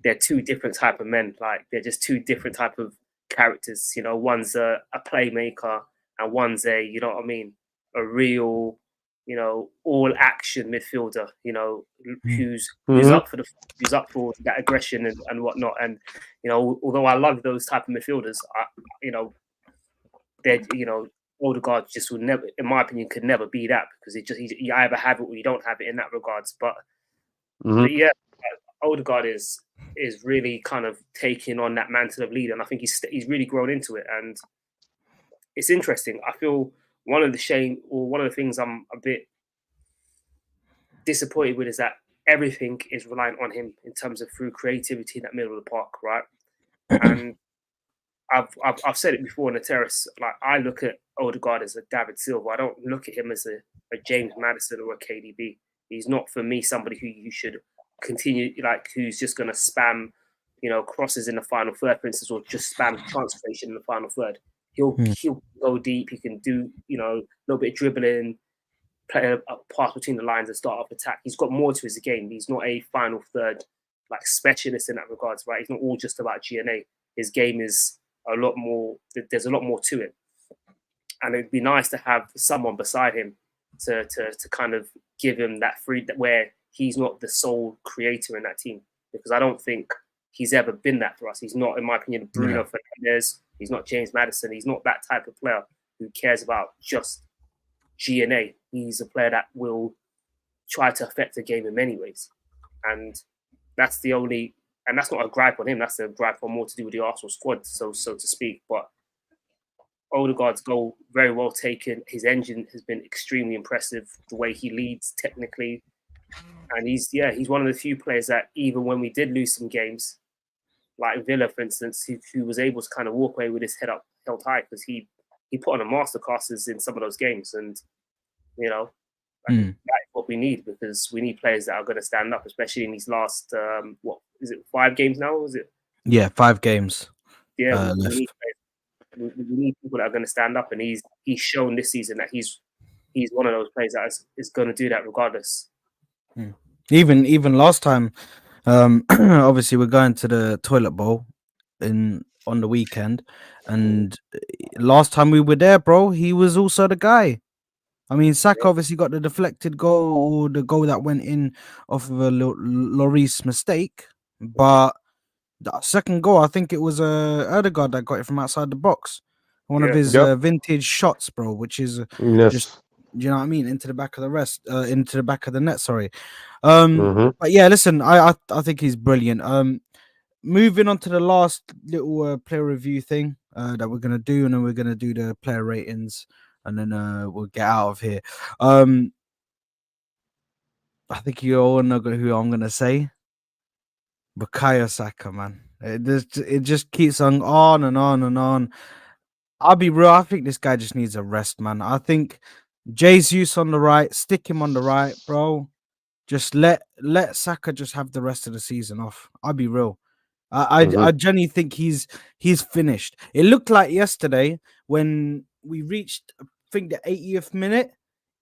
they're two different type of men. Like they're just two different type of characters. One's a playmaker and one's a real, all action midfielder. Who's Mhm. up for that aggression and whatnot. And although I love those type of midfielders, they're Odegaard just would never, in my opinion, could never be that because you either have it or you don't have it in that regards. But yeah, Odegaard is really kind of taking on that mantle of leader, and I think he's really grown into it. And it's interesting. I feel one of the things I'm a bit disappointed with is that everything is reliant on him in terms of through creativity in that middle of the park, right? And I've said it before on the terrace. Like I look at Odegaard as a David Silva. I don't look at him as a James Maddison or a KDB. He's not for me somebody who you should continue who's just going to spam, crosses in the final third, for instance, or just spam translation in the final third. He'll go deep. He can do a little bit of dribbling, play a pass between the lines and start off attack. He's got more to his game. He's not a final third specialist in that regards, right? He's not all just about GNA. His game is a lot more. There's a lot more to it, and it'd be nice to have someone beside him to kind of give him that freedom where he's not the sole creator in that team, because I don't think he's ever been that for us. He's not, in my opinion, Bruno Fernandes. He's not James Maddison. He's not that type of player who cares about just GNA. He's a player that will try to affect the game in many ways, and that's the only. And that's not a gripe on him. That's a gripe on more to do with the Arsenal squad, so to speak. But Odegaard's goal, very well taken. His engine has been extremely impressive. The way he leads technically, and he's one of the few players that even when we did lose some games, like Villa, for instance, who was able to kind of walk away with his head up held high because he put on a masterclasses in some of those games, and that's what we need, because we need players that are going to stand up, especially in these last what is it, 5 games now? Is it? Yeah, 5 games. Yeah, we need people that are going to stand up, and he's shown this season that he's one of those players that is going to do that regardless. Even last time, obviously we're going to the toilet bowl in on the weekend, and last time we were there, bro, he was also the guy. I mean, Saka obviously got the deflected goal, or the goal that went in off of a Lloris mistake, but the second goal, I think it was Erdegaard that got it from outside the box. One of Yeah. his Yep. vintage shots, bro, which is just, Yes. you know what I mean, into the back of the into the back of the net. Sorry. Mm-hmm. But yeah, listen, I think he's brilliant. Moving on to the last little player review thing that we're gonna do, and then we're gonna do the player ratings, and then we'll get out of here. I think you all know who I'm gonna say. Bukayo Saka, man. It just keeps on and on and on. I'll be real. I think this guy just needs a rest, man. I think Jesus on the right, stick him on the right, bro. Just let Saka just have the rest of the season off. I'll be real. I Mm-hmm. genuinely think he's finished. It looked like yesterday when we reached, I think, the 80th minute.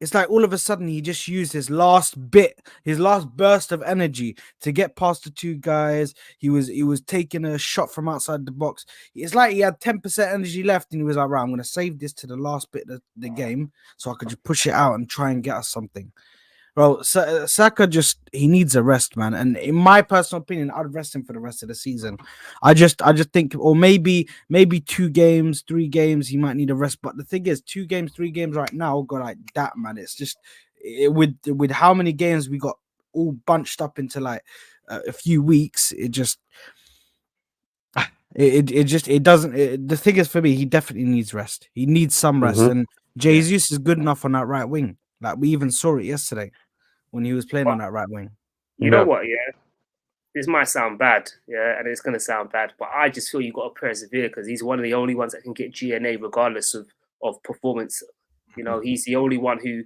It's like all of a sudden he just used his last bit, his last burst of energy to get past the two guys. He was taking a shot from outside the box. It's like he had 10% energy left, and he was like, right, I'm gonna save this to the last bit of the game so I could just push it out and try and get us something. Bro, Saka he needs a rest, man. And in my personal opinion, I'd rest him for the rest of the season. I just think, or maybe 2 games, 3 games, he might need a rest. But the thing is, 2 games, 3 games right now go like that, man. It's just with how many games we got all bunched up into like a few weeks. It just it doesn't. The thing is, for me, he definitely needs rest. He needs some rest, Mm-hmm. and Jesus is good enough on that right wing. Like we even saw it yesterday when he was playing But on that right wing. you know Yeah. what? Yeah, this might sound bad, yeah, and it's going to sound bad, but I just feel you've got to persevere because he's one of the only ones that can get GNA regardless of performance. You know, he's the only one who,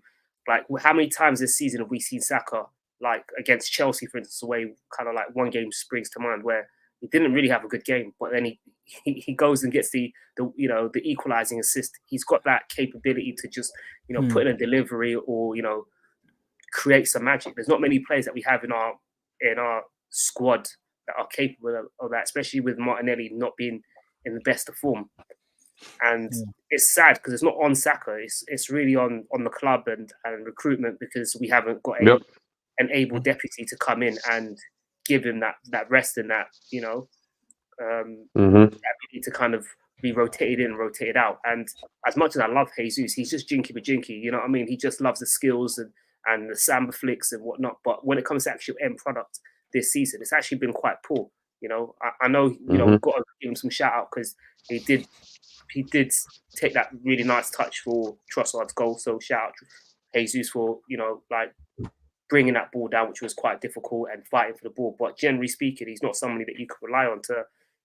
like, how many times this season have we seen Saka, like against Chelsea, for instance, away, kind of like one game springs to mind where he didn't really have a good game, but then he goes and gets the equalizing assist. He's got that capability to just Hmm. put in a delivery or create some magic. There's not many players that we have in our squad that are capable of that, especially with Martinelli not being in the best of form. And Yeah. it's sad because it's not on Saka. It's really on the club and recruitment because we haven't got Yep. an able deputy to come in and give him that rest and that Mm-hmm. ability to kind of be rotated in and rotated out. And as much as I love Jesus, he's just jinky but jinky. You know what I mean? He just loves the skills and the samba flicks and whatnot. But when it comes to actual end product this season, it's actually been quite poor. I know Mm-hmm. we've got to give him some shout out because he did take that really nice touch for Trossard's goal. So shout out to Jesus for like bringing that ball down, which was quite difficult, and fighting for the ball. But generally speaking, he's not somebody that you can rely on to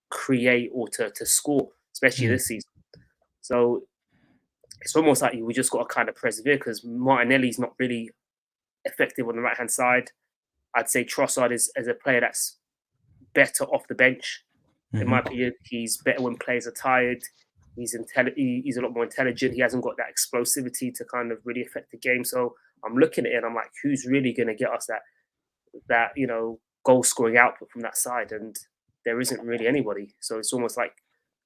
create or to score, especially Mm. this season. So it's almost like we just got to kind of persevere because Martinelli's not really effective on the right hand side. I'd say Trossard is as a player that's better off the bench. In my opinion, he's better when players are tired. He's He's a lot more intelligent. He hasn't got that explosivity to kind of really affect the game. So I'm looking at it and I'm like, who's really going to get us that goal scoring output from that side? And there isn't really anybody. So it's almost like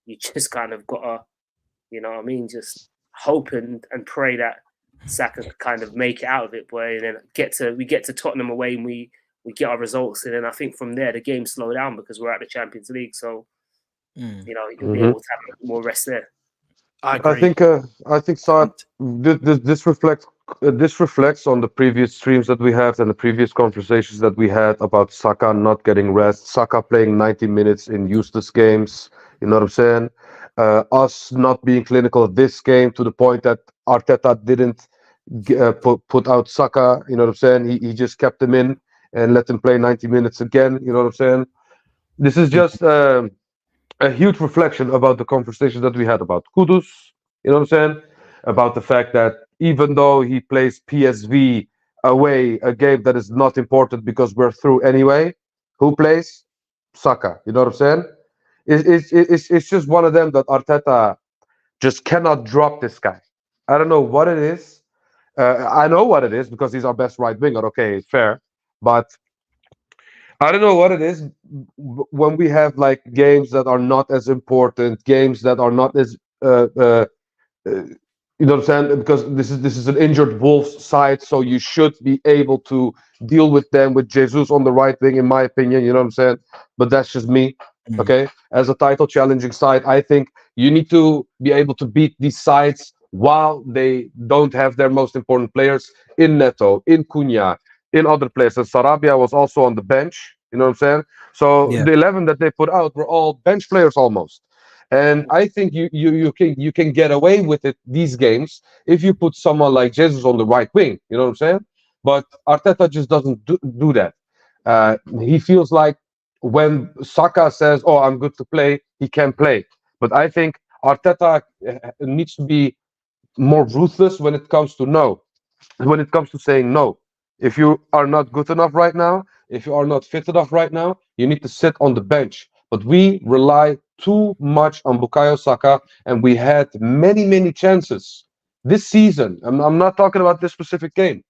you just kind of got to, just hope and pray that Saka could kind of make it out of it, boy. And then we get to Tottenham away and we get our results. And then I think from there the game slow down because we're at the Champions League. So you'll be able to have a bit more rest there. I I agree. think Saad, this reflects on the previous streams that we had and the previous conversations that we had about Saka not getting rest, Saka playing 90 minutes in useless games. You know what I'm saying? Us not being clinical this game to the point that Arteta didn't put out Saka. You know what I'm saying? He just kept him in and let him play 90 minutes again. You know what I'm saying? This is just a huge reflection about the conversations that we had about Kudus, you know what I'm saying? About the fact that even though he plays PSV away, a game that is not important because we're through anyway, who plays? Saka, you know what I'm saying? It's just one of them that Arteta just cannot drop this guy. I don't know what it is. I know what it is because he's our best right winger. Okay, fair. But I don't know what it is. When we have like games that are not as important, games that are not as you know what I'm saying? Because this is an injured Wolves side, so you should be able to deal with them with Jesus on the right wing, in my opinion. You know what I'm saying? But that's just me. Mm. Okay, as a title challenging side, I think you need to be able to beat these sides while they don't have their most important players in Neto, in Cunha, in other places. Sarabia was also on the bench. You know what I'm saying? So Yeah. the 11 that they put out were all bench players almost. And I think you can get away with it these games if you put someone like Jesus on the right wing. You know what I'm saying? But Arteta just doesn't do that. He feels like when Saka says, "Oh, I'm good to play," he can play. But I think Arteta needs to be more ruthless when it comes to no, when it comes to saying no. If you are not good enough right now, if you are not fit enough right now, you need to sit on the bench. But we rely too much on Bukayo Saka, and we had many, many chances this season. I'm not talking about this specific game.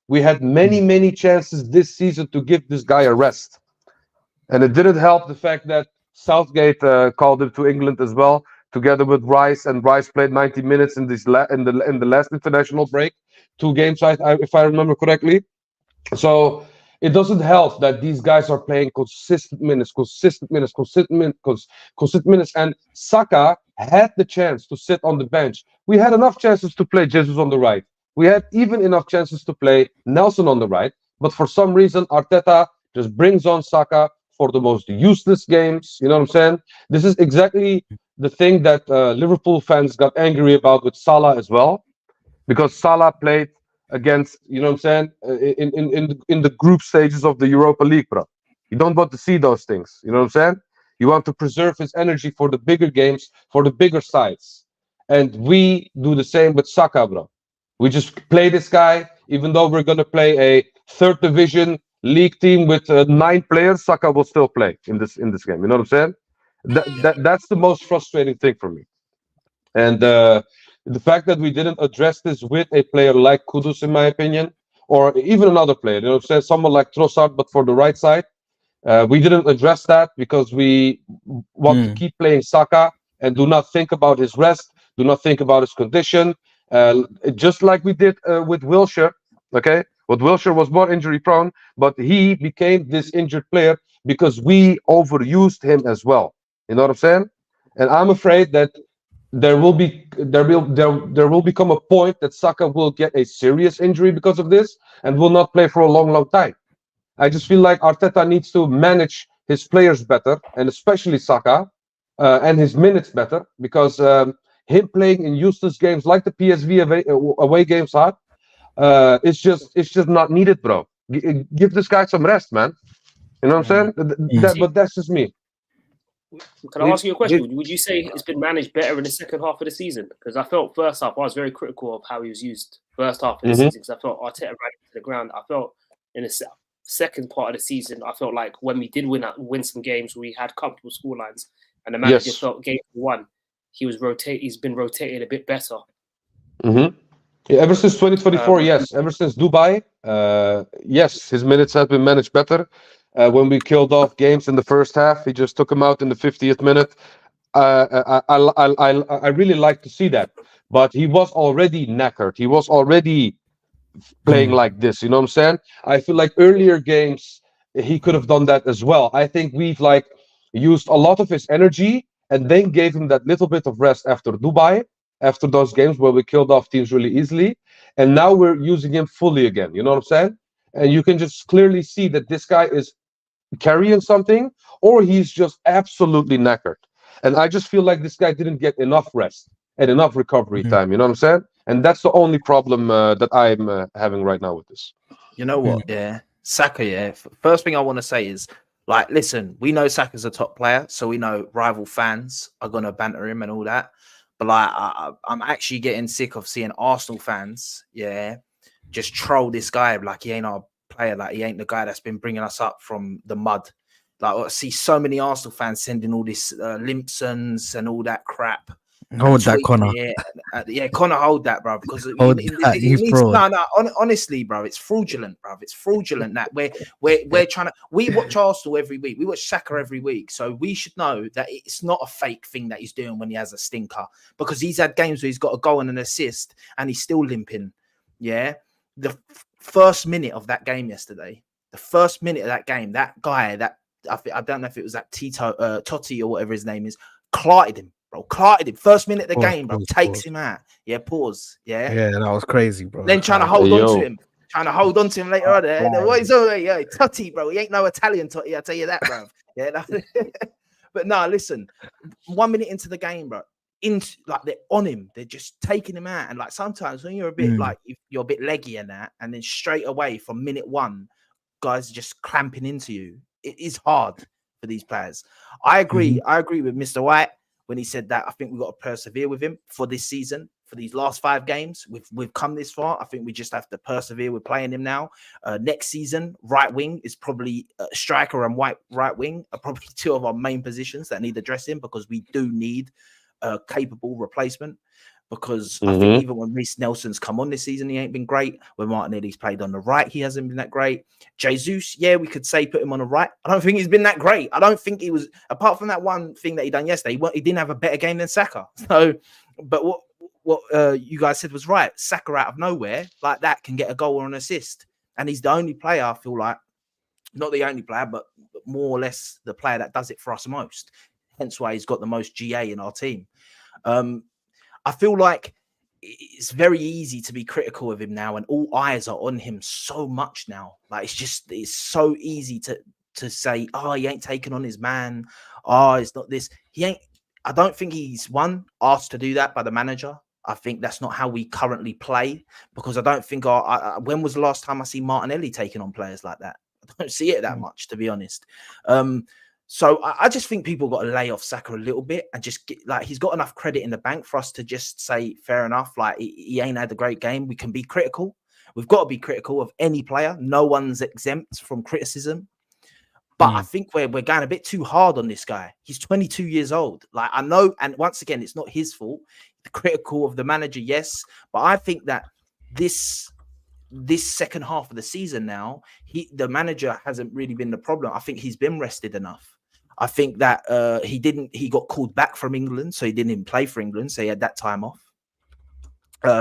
We had many, Mm. many chances this season to give this guy a rest. And it didn't help the fact that Southgate called him to England as well, together with Rice, and Rice played 90 minutes in the last international break, two games, if I remember correctly. So it doesn't help that these guys are playing consistent minutes. And Saka had the chance to sit on the bench. We had enough chances to play Jesus on the right. We had even enough chances to play Nelson on the right. But for some reason, Arteta just brings on Saka for the most useless games. You know what I'm saying? This is exactly the thing that Liverpool fans got angry about with Salah as well, because Salah played against, you know what I'm saying, in the group stages of the Europa League, bro. You don't want to see those things. You know what I'm saying? You want to preserve his energy for the bigger games, for the bigger sides. And we do the same with Saka, bro. We just play this guy, even though we're gonna play a third division league team with 9 players. Saka will still play in this game. You know what I'm saying? That's the most frustrating thing for me. And the fact that we didn't address this with a player like Kudus, in my opinion, or even another player, you know, say someone like Trossard, but for the right side, we didn't address that because we want to Mm. keep playing Saka and do not think about his rest, do not think about his condition, just like we did with Wilshere. Okay, but Wilshere was more injury prone, but he became this injured player because we overused him as well. You know what I'm saying? And I'm afraid that there will become a point that Saka will get a serious injury because of this and will not play for a long, long time. I just feel like Arteta needs to manage his players better, and especially Saka, and his minutes better, because him playing in useless games like the PSV away games are, it's just not needed, bro. Give this guy some rest, man. You know what I'm Mm. saying? Mm. See, But that's just me. can I ask you a question? Would you say it's been managed better in the second half of the season? Because I felt first half I was very critical of how he was used first half of the Hmm. season because I felt Arteta ran into the ground. I felt in the second part of the season, I felt like when we did win some games, we had comfortable scorelines, and the manager Yes. felt game one, he's been rotated a bit better. Hmm. Yeah, ever since 2024, Um, yes. Ever since Dubai, yes, his minutes have been managed better. When we killed off games in the first half, he just took him out in the 50th minute. I really like to see that, but he was already knackered. He was already playing Mm. like this. You know what I'm saying? I feel like earlier games he could have done that as well. I think we've like used a lot of his energy and then gave him that little bit of rest after Dubai, after those games where we killed off teams really easily, and now we're using him fully again. You know what I'm saying? And you can just clearly see that this guy is carrying something, or he's just absolutely knackered. And I just feel like this guy didn't get enough rest and enough recovery Mm. time. You know what I'm saying? And that's the only problem that I'm having right now with this. You know Mm. what? Yeah, Saka. Yeah. First thing I want to say is, like, listen, we know Saka's a top player, so we know rival fans are gonna banter him and all that. But like, I'm actually getting sick of seeing Arsenal fans, yeah, just troll this guy like he ain't our player, like he ain't the guy that's been bringing us up from the mud. Like, I see so many Arsenal fans sending all this Limpsons and all that crap. Hold that, Connor. Yeah, Connor, hold that, bro. Because Hold that, he's fraud. honestly, bro, it's fraudulent, bro. It's fraudulent that we're trying to. We watch Arsenal every week. We watch Saka every week, so we should know that it's not a fake thing that he's doing when he has a stinker. Because he's had games where he's got a goal and an assist, and he's still limping. Yeah, the first minute of that game yesterday, that guy, I don't know if it was that Totti or whatever his name is, clarted him. Bro, clarted him. First minute of the game, bro. Takes him out. Yeah, pause. Yeah. Yeah, that was crazy, bro. Then trying to hold on to him. Later on. What is all yeah, Totti, bro. He ain't no Italian Totti, I'll tell you that, bro. Yeah. But no, listen. 1 minute into the game, bro. Like they're on him. They're just taking him out. And like sometimes when you're a bit like you're a bit leggy and that, and then straight away from minute one, guys are just clamping into you. It is hard for these players. I agree. I agree with Mr. White when he said that. I think we've got to persevere with him for this season, for these last 5 games. We've come this far. I think we just have to persevere with playing him now. Next season, right wing is probably striker and right wing are probably 2 of our main positions that need addressing, because we do need a capable replacement. Because I think even when Reece Nelson's come on this season, he ain't been great. When Martinelli's played on the right, he hasn't been that great. Jesus, yeah, we could say put him on the right. I don't think he's been that great. I don't think he was, apart from that one thing that he done yesterday, he didn't have a better game than Saka. So, but what you guys said was right. Saka out of nowhere, like that, can get a goal or an assist. And he's the only player, I feel like, not the only player, but more or less the player that does it for us most. Hence why he's got the most GA in our team. I feel like it's very easy to be critical of him now, and all eyes are on him so much now. Like it's so easy to say, oh, he ain't taking on his man. Oh, it's not this. I don't think he's asked to do that by the manager. I think that's not how we currently play, because I don't think when was the last time I see Martinelli taking on players like that? I don't see it that much, to be honest. So I just think people got to lay off Saka a little bit and just get, like, he's got enough credit in the bank for us to just say, fair enough. Like he ain't had a great game. We can be critical. We've got to be critical of any player. No one's exempt from criticism. But I think we're going a bit too hard on this guy. He's 22 years old. Like, I know, and once again, it's not his fault. The critical of the manager, yes. But I think that this second half of the season now, the manager hasn't really been the problem. I think he's been rested enough. I think that he got called back from England, so he didn't even play for England, so he had that time off.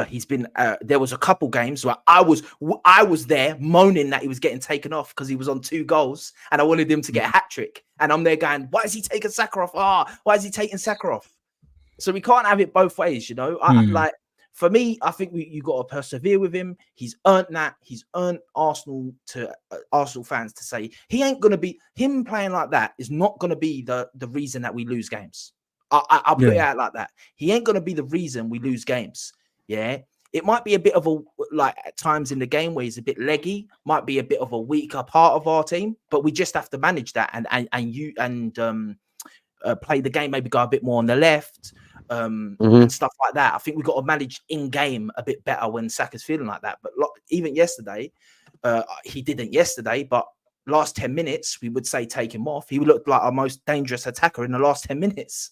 He's been there was a couple games where I was there moaning that he was getting taken off because he was on 2 goals and I wanted him to get a hat-trick. And I'm there going, why is he taking Saka off? Why is he taking Saka off? So we can't have it both ways, you know. Like, for me, I think you got to persevere with him. He's earned that. He's earned Arsenal fans to say he ain't going to be, him playing like that is not going to be the reason that we lose games. I'll put it out like that. He ain't going to be the reason we lose games. Yeah. It might be a bit of like at times in the game where he's a bit leggy, might be a bit of a weaker part of our team, but we just have to manage that and play the game, maybe go a bit more on the left. And stuff like that. I think we've got to manage in game a bit better when Saka's feeling like that. But even yesterday, he didn't yesterday, but last 10 minutes, we would say take him off. He looked like our most dangerous attacker in the last 10 minutes.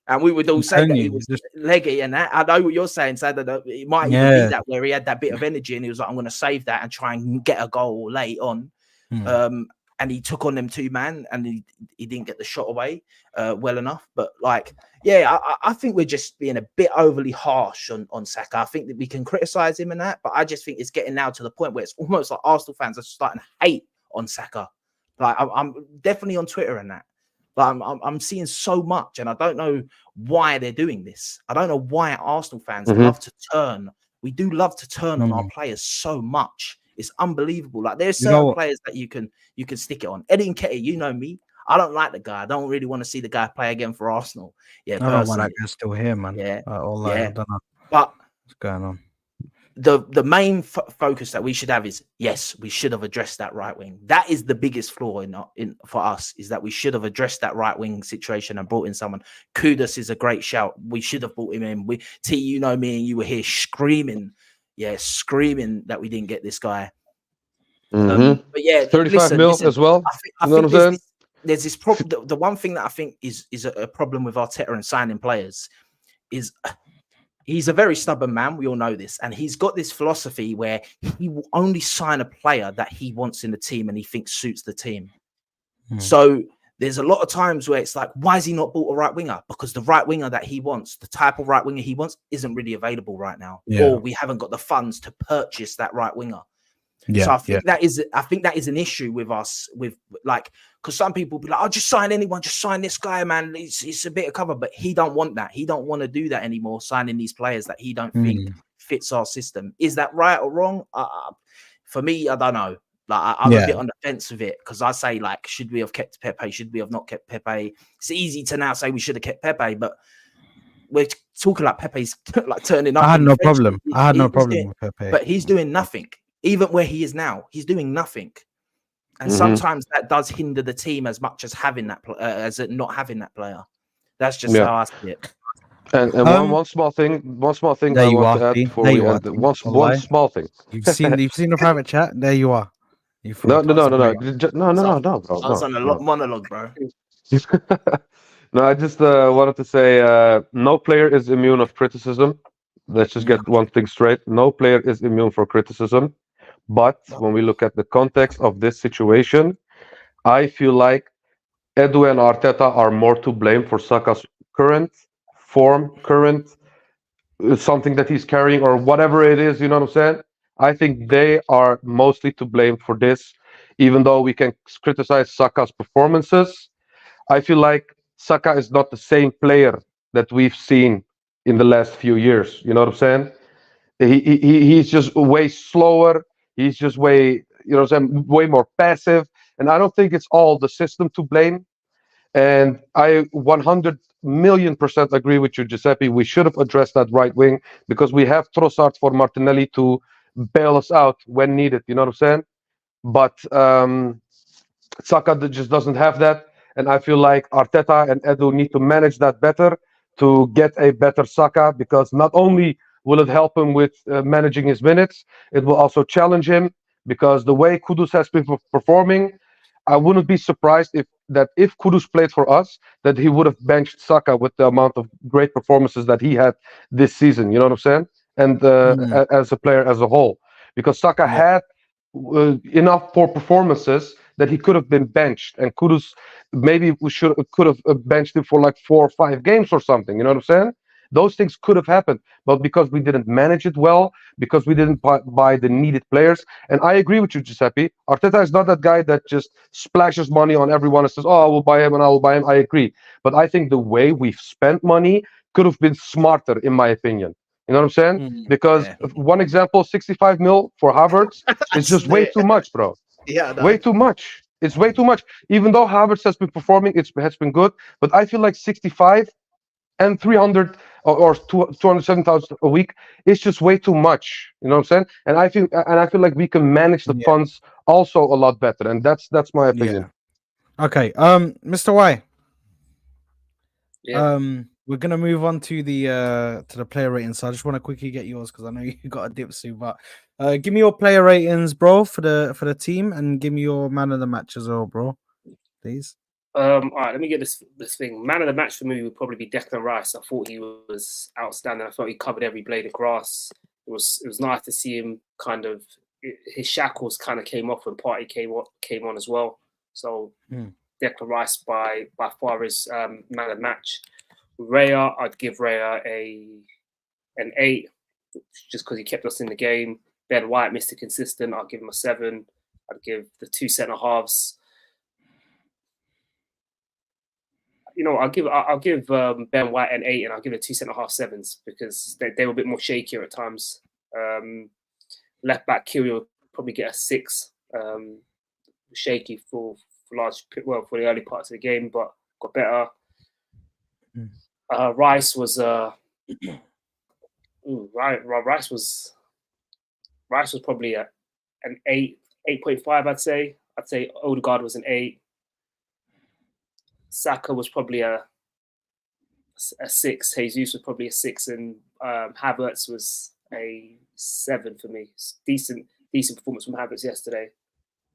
And we would all say that he was leggy and that. I know what you're saying, so that it might even be that where he had that bit of energy and he was like, I'm going to save that and try and get a goal late on. And he took on them 2 man and he didn't get the shot away well enough. But like, yeah, I think we're just being a bit overly harsh on Saka. I think that we can criticize him and that, but I just think it's getting now to the point where it's almost like Arsenal fans are starting to hate on Saka. Like I'm definitely on Twitter and that. But I'm seeing so much, and I don't know why they're doing this. I don't know why Arsenal fans love to turn. We do love to turn on our players so much. It's unbelievable. Like there's certain players that you can stick it on. Eddie Nketiah, you know me. I don't like the guy. I don't really want to see the guy play again for Arsenal. Yeah, I don't want that guy still here, man. Yeah, I don't know. But what's going on? The main focus that we should have is, yes, we should have addressed that right wing. That is the biggest flaw in for us, is that we should have addressed that right wing situation and brought in someone. Kudus is a great shout. We should have brought him in. You know me and you were here screaming that we didn't get this guy. But yeah, 35 mil as well. I think there's this problem. The one thing that I think is a problem with Arteta and signing players is he's a very stubborn man. We all know this. And he's got this philosophy where he will only sign a player that he wants in the team and he thinks suits the team. So there's a lot of times where it's like, why has he not bought a right winger? Because the right winger that he wants, the type of right winger he wants, isn't really available right now. Or we haven't got the funds to purchase that right winger. So I think that is an issue with us, with like, because some people be like, "Oh, just sign anyone, just sign this guy, man. It's a bit of cover," but he don't want that. He don't want to do that anymore. Signing these players that he don't think fits our system. Is that right or wrong? For me, I don't know. Like I'm a bit on the fence with it because I say, like, should we have kept Pepe? Should we have not kept Pepe? It's easy to now say we should have kept Pepe, but we're talking like Pepe's like turning up. I had no French. problem. I had no problem with Pepe, but he's doing nothing. Even where he is now, he's doing nothing, and sometimes that does hinder the team as much as having that as not having that player. That's just how I see it. And one small thing there I you want are, to add Steve. before There we you are, end. Steve. One small thing. You've seen the private chat. There you are. You No, bro. I was on a monologue, bro. No, I just wanted to say no player is immune of criticism. Let's just get one thing straight. No player is immune for criticism. But when we look at the context of this situation, I feel like Edu and Arteta are more to blame for Saka's current form, something that he's carrying or whatever it is, you know what I'm saying? I think they are mostly to blame for this, even though we can criticize Saka's performances. I feel like Saka is not the same player that we've seen in the last few years. You know what I'm saying? He's just way slower. He's just way, you know what I'm saying, way more passive. And I don't think it's all the system to blame. And I 100,000,000% agree with you, Giuseppe. We should have addressed that right wing because we have Trossard for Martinelli to bail us out when needed. You know what I'm saying? But Saka just doesn't have that. And I feel like Arteta and Edu need to manage that better to get a better Saka because not only will it help him with managing his minutes, it will also challenge him because the way Kudus has been performing, I wouldn't be surprised if Kudus played for us, that he would have benched Saka with the amount of great performances that he had this season. You know what I'm saying? And as a player as a whole, because Saka had enough poor performances that he could have been benched, and Kudus maybe could have benched him for like 4 or 5 games or something. You know what I'm saying? Those things could have happened, but because we didn't manage it well, because we didn't buy the needed players, and I agree with you, Giuseppe. Arteta is not that guy that just splashes money on everyone and says, "Oh, I will buy him and I will buy him." I agree, but I think the way we've spent money could have been smarter, in my opinion. You know what I'm saying? Because one example, 65 mil for Havertz is just way too much, bro. Yeah, Way too much. It's way too much. Even though Havertz has been performing, it has been good, but I feel like 65 and 300 or 207,000 a week is just way too much. You know what I'm saying? And I feel like we can manage the funds also a lot better, and that's my opinion. Okay, Mr. Y. Yeah. We're gonna move on to the player ratings. So I just want to quickly get yours because I know you got a dip soon. But give me your player ratings, bro, for the team, and give me your man of the match as well, bro, please. All right, let me get this thing. Man of the match for me would probably be Declan Rice. I thought he was outstanding. I thought he covered every blade of grass. It was nice to see him kind of his shackles kind of came off when Partey came on as well. So Declan Rice by far is man of the match. Raya, I'd give Raya an 8 just because he kept us in the game. Ben White, Mr. Consistent, I'll give him a 7. I'd give the 2 centre halves. You know, I'll give Ben White an 8, and I'll give the 2 centre half 7s because they were a bit more shakier at times. Left back Kiri will probably get a 6. Shaky for the early parts of the game, but got better. Rice was Rice was probably an 8.5. I'd say Odegaard was an 8. Saka was probably a 6. Jesus was probably a 6, and Havertz was a 7 for me. Decent performance from Havertz yesterday.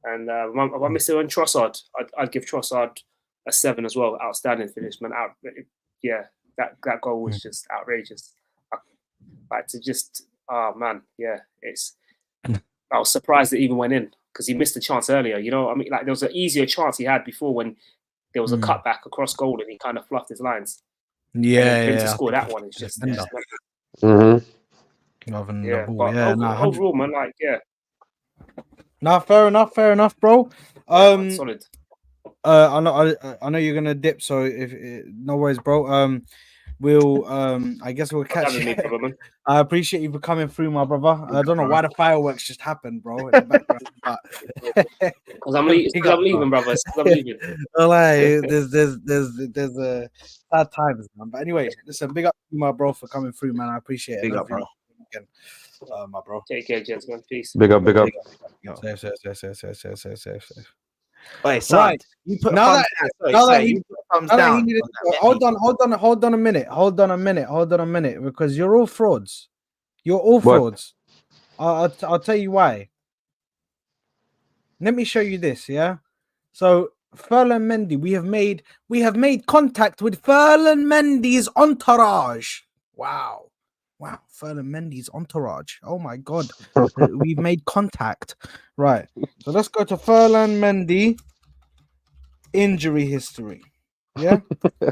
And I missed it on Trossard. I'd give Trossard a 7 as well. Outstanding finish, man. That goal was just outrageous. Like to just, oh man, yeah, I was surprised it even went in because he missed a chance earlier. You know, I mean, like there was an easier chance he had before when there was a cutback across goal and he kind of fluffed his lines. Yeah, for him yeah. to I score think that one is it's just, defender Mm-hmm. rather than the yeah. ball. But Yeah, overall, man, like yeah, Nah, fair enough, bro. yeah, man, solid. I know you're gonna dip, so if no worries, bro. We'll I guess we'll catch Having you. me, brother, man. I appreciate you for coming through, my brother. I don't know why the fireworks just happened, bro, in the background, but Because I'm leaving, big up, bro. brother. Because I'm leaving. Well, there's sad times, man. But anyway, listen, big up to you, my bro, for coming through, man. I appreciate it. Big And up, bro. again, my bro. Take care, gentlemen. Peace. Big up. Safe. Wait, son, Right. you put a Now thumbs that down. Sorry, now that sorry, he you put a thumbs now that he down needed on that hold on a minute, because you're all frauds. You're all What? frauds. I'll tell you why. Let me show you this, yeah. So Ferland Mendy, we have made contact with Ferland Mendy's entourage. Wow, Ferland Mendy's entourage. Oh my god, we've made contact. Right. So let's go to Ferland Mendy injury history. Yeah.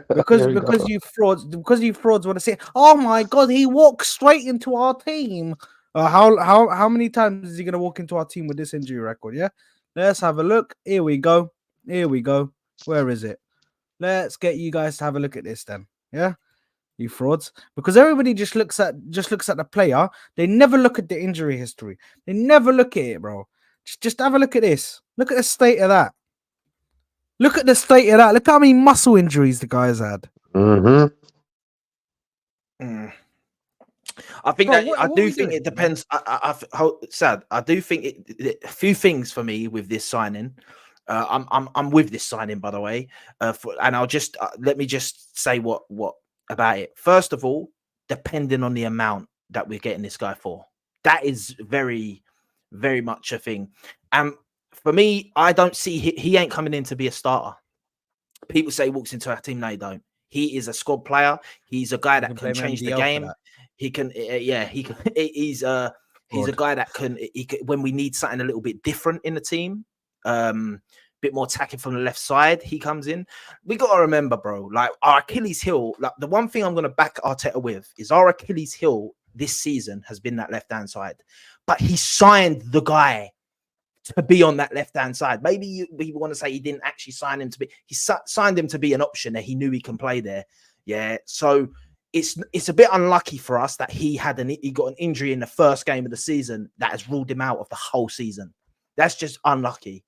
Because you frauds want to say, oh my god, he walked straight into our team. How many times is he gonna walk into our team with this injury record? Yeah, let's have a look. Here we go. Where is it? Let's get you guys to have a look at this then. Yeah, you frauds. Because everybody just looks at the player. They never look at the injury history. They never look at it, bro. Just have a look at this. Look at the state of that. Look at the state of that. Look how many muscle injuries the guy's had. Mm-hmm. I think Bro, that what I are do we think doing, it depends. Sad. I do think a few things for me with this signing. I'm with this signing, by the way. And I'll just let me just say what about it. First of all, depending on the amount that we're getting this guy for, that is very, very much a thing. And for me, I don't see he ain't coming in to be a starter. People say he walks into our team. No, he don't. He is a squad player. He's a guy that can change the game. He can, he can. He's a guy that can. When we need something a little bit different in the team, bit more attacking from the left side, he comes in. We got to remember, bro. Like our Achilles heel. Like the one thing I'm going to back Arteta with is our Achilles heel this season has been that left hand side, but he signed the guy to be on that left-hand side. Maybe people want to say he didn't actually sign him to be. He signed him to be an option that he knew he can play there. Yeah, so it's a bit unlucky for us that he got an injury in the first game of the season that has ruled him out of the whole season. That's just unlucky.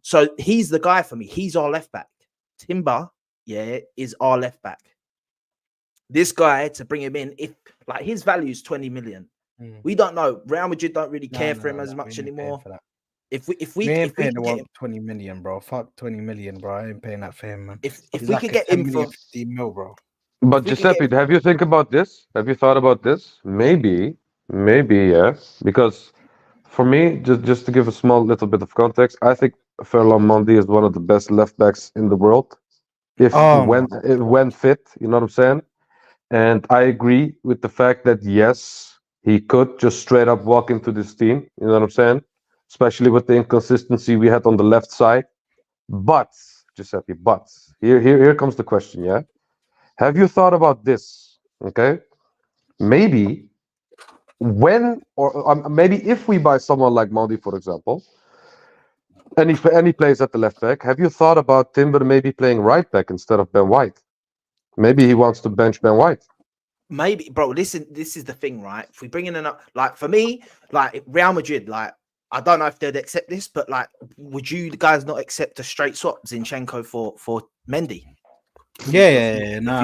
So he's the guy for me. He's our left back. Timber, is our left back. This guy, to bring him in, if like his value is 20 million, we don't know. Real Madrid don't really care for him as much anymore. If we ain't paying could get him, 20 million, bro. Fuck 20 million, bro. I ain't paying that for him, man. if we could get him for 15 mil, bro. But Giuseppe, have you think about this? Have you thought about this? Maybe, yeah. Because for me, just to give a small little bit of context, I think Ferland Mendy is one of the best left backs in the world. When fit, you know what I'm saying? And I agree with the fact that yes, he could just straight up walk into this team. You know what I'm saying? Especially with the inconsistency we had on the left side. But Giuseppe, here comes the question. Yeah, have you thought about this? Okay, maybe when or maybe if we buy someone like Mendy, for example, and he plays at the left back, have you thought about Timber maybe playing right back instead of Ben White? Maybe he wants to bench Ben White. Maybe, bro. This is the thing, right? If we bring in like for me, like Real Madrid, like I don't know if they'd accept this, but like, would you guys not accept a straight swap Zinchenko for Mendy? No.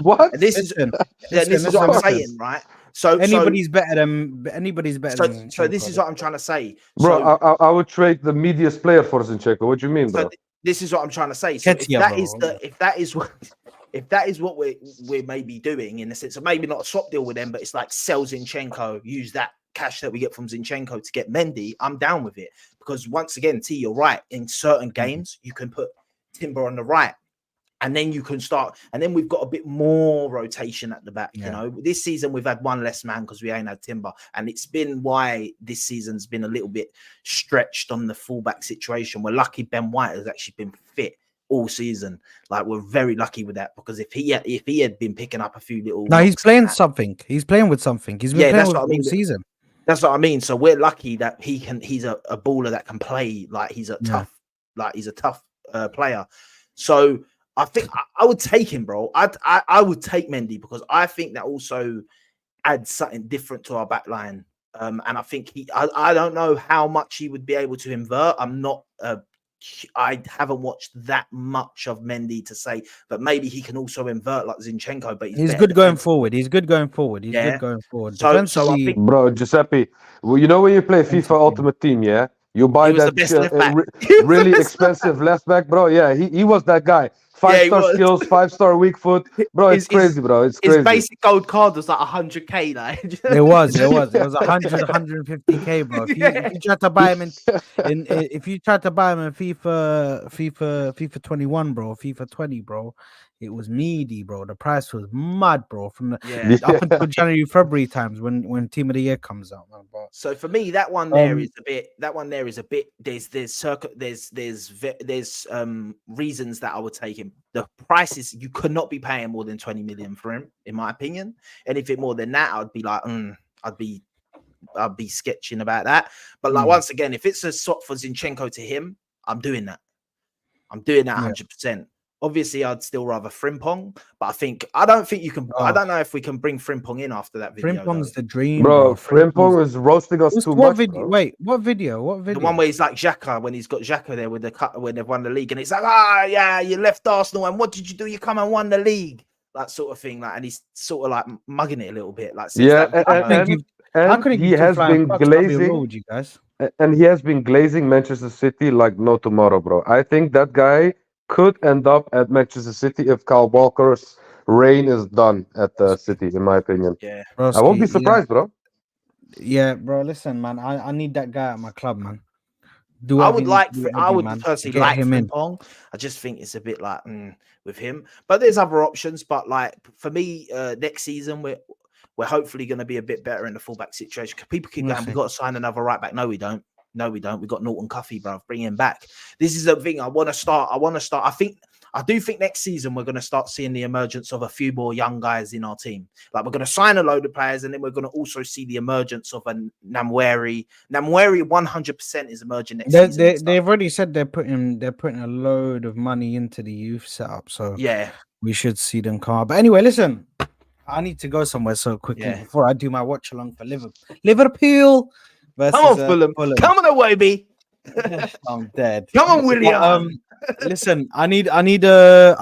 What? And this is what I'm saying, right? So anybody's better than Zinchenko. So this is what I'm trying to say, bro. I would trade the meatiest player for Zinchenko. What do you mean, bro? So this is what I'm trying to say. So if that is what we're maybe doing in the sense of maybe not a swap deal with them, but it's like sell Zinchenko, use that cash that we get from Zinchenko to get Mendy, I'm down with it. Because once again, T, you're right. In certain games, you can put Timber on the right And then you can start, and then we've got a bit more rotation at the back. Yeah. You know, this season we've had one less man because we ain't had Timber, and it's been why this season's been a little bit stretched on the fullback situation. We're lucky Ben White has actually been fit all season. Like, we're very lucky with that, because if he had been picking up a few little, No, he's knocks playing and that, something. He's playing with something. He's been Yeah, playing that's with what I all mean. season. That's what I mean. So we're lucky that he's a baller that can play. Like, he's a Yeah. tough player. So I think I would take him, bro. I would take Mendy, because I think that also adds something different to our back line. And I think I don't know how much he would be able to invert. I'm not I haven't watched that much of Mendy to say, but maybe he can also invert like Zinchenko, but He's better good going defensively. forward. He's good going forward. He's Yeah. good going forward. So I Defensively, think Bro, Giuseppe, well, you know when you play FIFA Defensively. Ultimate Team, yeah? You buy he was the that best left back. really expensive left back, bro. Yeah, he was that guy. Yeah, he 5-star was. skills, 5-star weak foot. Bro, it's crazy, bro. It's His crazy. basic gold card was like 100k, like. it was 150k, bro. If you tried to buy him if you tried to buy him in FIFA 21, bro, FIFA 20, bro, it was meaty, bro. The price was mad, bro. From the Yeah. up until January, February times when Team of the Year comes out, man. But So for me, that one there is a bit. That one there is a bit. There's reasons that I would take him. The price is, you could not be paying more than 20 million for him, in my opinion. Anything more than that, I'd be like, I'd be sketching about that. But like, once again, if it's a swap for Zinchenko to him, I'm doing that. I'm doing that 100%. Obviously, I'd still rather Frimpong, but I don't think you can. I don't know if we can bring Frimpong in after that video. Frimpong's though. the dream, Bro, bro. Frimpong is roasting us too much, bro. Wait, what video? What video? The one where he's like Xhaka, when he's got Xhaka there with the cut when they've won the league, and it's like, yeah, you left Arsenal, and what did you do? You come and won the league, that sort of thing. Like, and he's sort of like mugging it a little bit. Like, since Yeah, that and he has been glazing. You guys. And he has been glazing Manchester City like no tomorrow, bro. I think that guy could end up at Manchester City if Kyle Walker's reign is done at the City, in my opinion. Yeah, I won't be surprised, bro. Yeah, bro. Listen, man, I need that guy at my club, man. I would personally like him Frimpong. I just think it's a bit like with him, but there's other options. But like, for me, next season we're hopefully going to be a bit better in the fullback situation. People keep going, we've got to sign another right back. No, we don't. We've got Norton Cuffy, bro. Bring him back. This is the thing. I want to start. I do think next season we're going to start seeing the emergence of a few more young guys in our team. Like, we're going to sign a load of players, and then we're going to also see the emergence of a Namweri. Namweri 100% is emerging next season. They've already said they're putting a load of money into the youth setup. So yeah, we should see them come out. But anyway, listen. I need to go somewhere so quickly before I do my watch along for Liverpool versus come on, Fulham. Come on away, B. I'm dead. Come on, William. Listen, I need your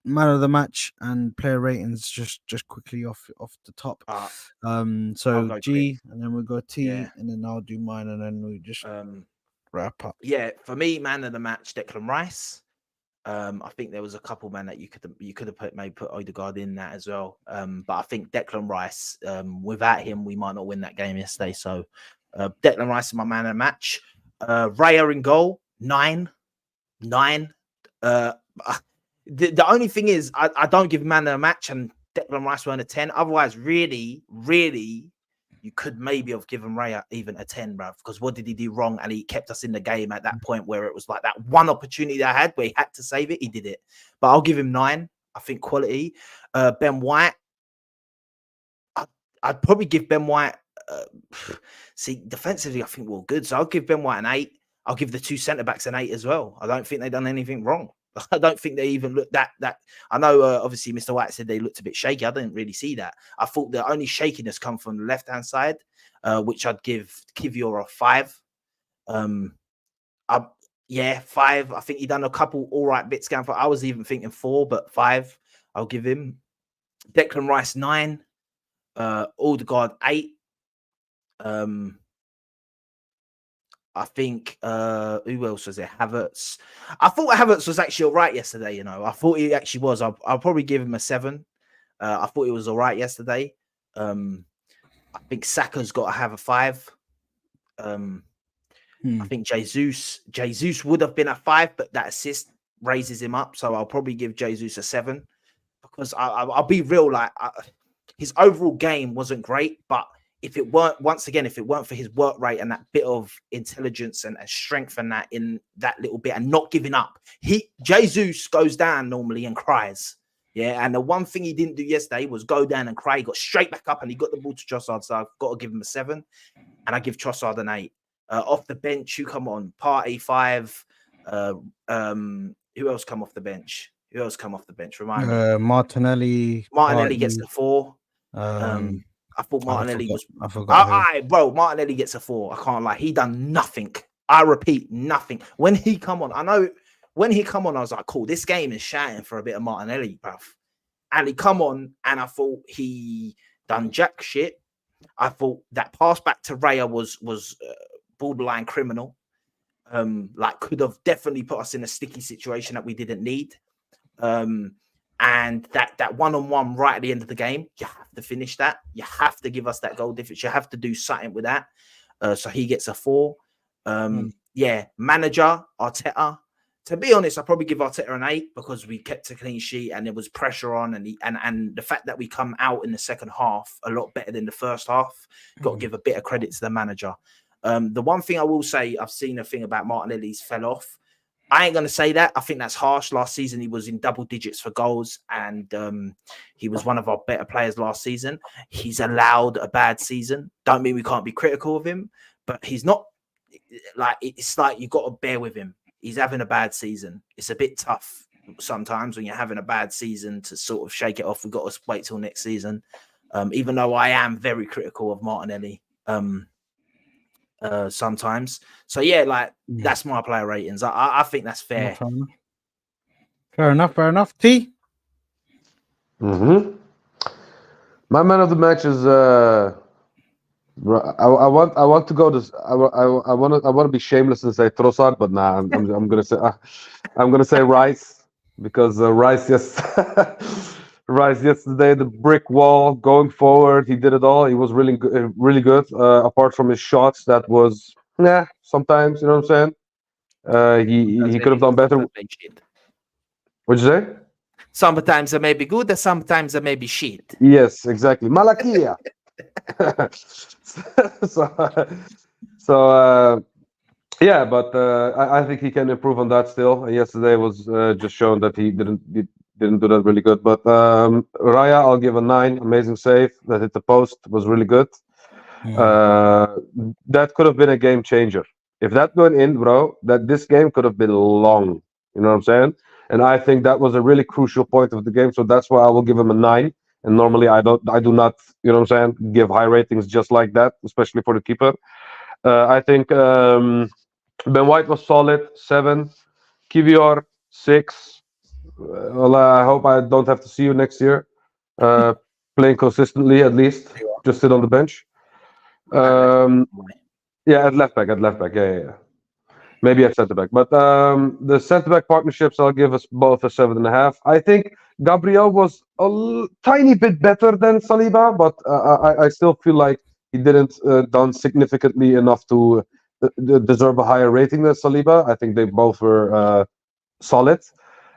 man of the match and player ratings just quickly off the top. So G, and then we'll go T, and then I'll do mine, and then we just wrap up. Yeah, for me, man of the match, Declan Rice. I think there was a couple, man, that you could have put Odegaard in that as well. But I think Declan Rice, without him, we might not win that game yesterday. So Declan Rice is my man of the match. Raya in goal, 9. The only thing is, I don't give man of the match, and Declan Rice weren't a 10. Otherwise, really, you could maybe have given Raya even a 10, bro, because what did he do wrong? And he kept us in the game at that point where it was like that one opportunity that I had where he had to save it. He did it. But I'll give him 9. I think quality. Ben White, I'd probably give Ben White. See, defensively, I think we're good. So I'll give Ben White an 8. I'll give the 2 centre-backs an 8 as well. I don't think they've done anything wrong. I don't think they even looked that. I know, obviously, Mr. White said they looked a bit shaky. I didn't really see that. I thought the only shakiness come from the left-hand side, which I'd give Kivior a 5. 5. I think he done a couple all right bits going for. I was even thinking 4, but 5. I'll give him. Declan Rice 9. Odegaard 8. I think who else was there? Havertz. I thought Havertz was actually all right yesterday. I thought he actually was. I'll probably give him a 7. I thought he was all right yesterday. I think Saka's got to have a 5. I think Jesus would have been a 5, but that assist raises him up. So I'll probably give Jesus a 7 because I'll be real. Like his overall game wasn't great, but if it weren't for his work rate and that bit of intelligence and strength and that in that little bit and not giving up, Jesus goes down normally and cries. Yeah, and the one thing he didn't do yesterday was go down and cry. He got straight back up and he got the ball to Trossard. So I've got to give him a 7, and I give Trossard an 8. Off the bench, you come on, Party 5. Who else come off the bench? Remind me. Martinelli. Martinelli gets a 4. I thought Martinelli was. I forgot. Bro, Martinelli gets a 4. I can't lie. He done nothing. I repeat, nothing. When he come on, I was like, cool, this game is shouting for a bit of Martinelli, bruv. And he come on, and I thought he done jack shit. I thought that pass back to Raya was borderline criminal. Like could have definitely put us in a sticky situation that we didn't need. And that one-on-one right at the end of the game, you have to finish that. You have to give us that goal difference. You have to do something with that. So he gets a 4. Yeah, manager Arteta. To be honest, I probably give Arteta an 8 because we kept a clean sheet and there was pressure on, and the fact that we come out in the second half a lot better than the first half. Got to give a bit of credit to the manager. The one thing I will say, I've seen a thing about Martinelli's fell off. I ain't going to say that. I think that's harsh. Last season, he was in double digits for goals, and he was one of our better players last season. He's allowed a bad season. Don't mean we can't be critical of him, but he's not like, it's like you've got to bear with him. He's having a bad season. It's a bit tough sometimes when you're having a bad season to sort of shake it off. We've got to wait till next season. Even though I am very critical of Martinelli sometimes. So yeah, like that's my player ratings. I think that's fair. Fair enough. T. My man of the match is I want to go this. I want to be shameless and say Trossard, but nah, I'm gonna say Rice because Rice yesterday, the brick wall going forward, he did it all. He was really good. Apart from his shots, that was sometimes, you know what I'm saying. He could have done better. What'd you say? Sometimes they may be good, and sometimes they may be shit. Yes, exactly. Malakia. Yeah, but I think he can improve on that still. Yesterday was just shown that he didn't do that really good. But Raya, I'll give a 9. Amazing save that hit the post, was really good. That could have been a game changer. If that went in, bro, this game could have been long. You know what I'm saying? And I think that was a really crucial point of the game. So that's why I will give him a 9. And normally I do not, you know what I'm saying, give high ratings just like that, especially for the keeper. I think Ben White was solid, 7. Kivior, 6. Well, I hope I don't have to see you next year. Playing consistently, at least. Just sit on the bench. Yeah, at left back. Yeah. Maybe at centre back. But the centre back partnerships, I'll give us both a 7.5. I think Gabriel was a tiny bit better than Saliba, but I still feel like he didn't done significantly enough to deserve a higher rating than Saliba. I think they both were solid.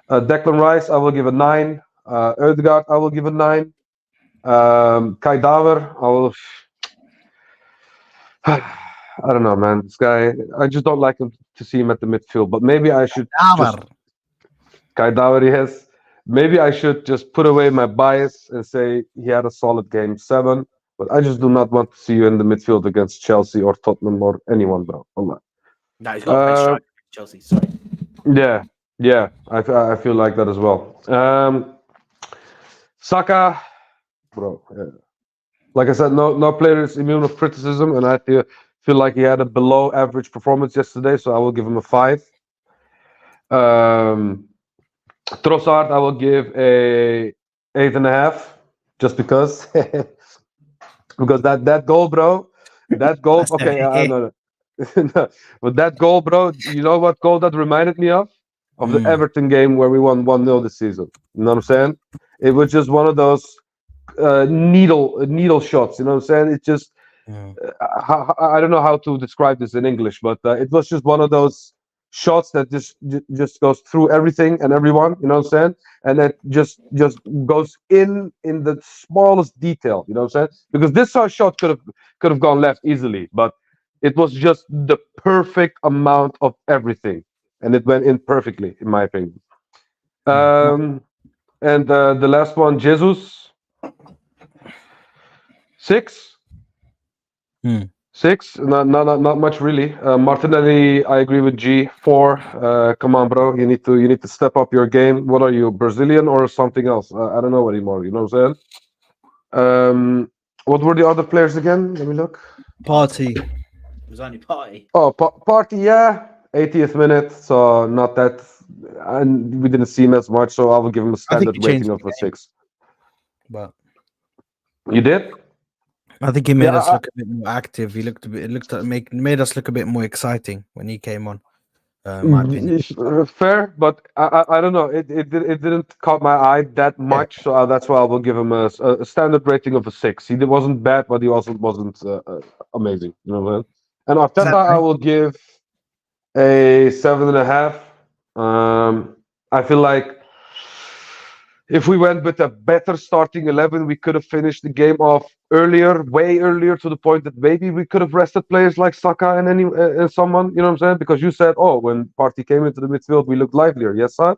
Declan Rice, I will give a 9. Ødegaard, I will give a 9. Kai Daver, I will. I don't know, man. This guy, I just don't like him to see him at the midfield. But maybe I should Kai Daver, yes. Maybe I should just put away my bias and say he had a solid game, 7. But I just do not want to see you in the midfield against Chelsea or Tottenham or anyone, bro. No, he's got to play strike Chelsea. Sorry. Yeah. I feel like that as well. Saka, bro. Like I said, no player is immune of criticism, and I feel like he had a below average performance yesterday, so I will give him a 5. Trossard, I will give a 8.5, just because. Because that goal, bro. That goal. Okay, no. But that goal, bro. You know what goal that reminded me of? Of the Everton game where we won 1-0 this season. You know what I'm saying? It was just one of those needle shots. You know what I'm saying? It just. I don't know how to describe this in English, but it was just one of those shots that just goes through everything and everyone. You know what I'm saying? And that just goes in the smallest detail. You know what I'm saying? Because this shot could have gone left easily, but it was just the perfect amount of everything, and it went in perfectly, in my opinion. And the last one, Jesus, 6. Hmm. 6, not much really. Martinelli, I agree with G. 4. Come on, bro, you need to step up your game. What are you, Brazilian or something else? I don't know anymore. You know what I'm saying? What were the other players again? Let me look. Party. It was only Party. Oh, Party, yeah, 80th minute. So not that, and we didn't see him as much. So I will give him a I think standard he changed rating the of a game, 6. but You did? I think he made Yeah, us look a bit more active. He looked a bit. It looked at made us look a bit more exciting when he came on. In my opinion. Fair, but I don't know. It didn't caught my eye that much, so that's why I will give him a standard rating of a 6. He wasn't bad, but he also wasn't amazing. You know what I mean? And Arteta, I will give a 7.5. I feel like if we went with a better starting 11, we could have finished the game off earlier, way earlier, to the point that maybe we could have rested players like Saka and someone. You know what I'm saying? Because you said, oh, when Partey came into the midfield, we looked livelier. Yes, sir.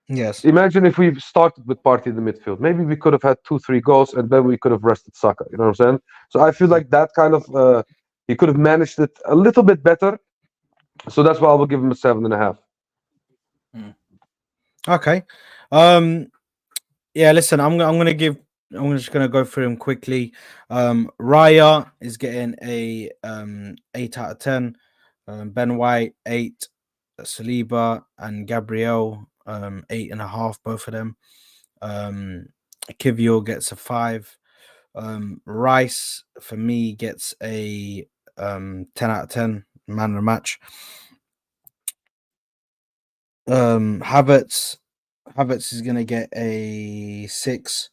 Yes. Imagine if we started with Partey in the midfield. Maybe we could have had 2-3 goals, and then we could have rested Saka. You know what I'm saying? So I feel like that kind of he could have managed it a little bit better. So that's why I will give him a 7.5. Okay. Yeah, listen, I'm just gonna go through them quickly. Raya is getting a 8 out of 10. Ben White 8, Saliba and Gabriel 8.5, both of them. Kivior gets a 5. Rice for me gets a 10 out of 10, man of the match. Havertz is gonna get a 6.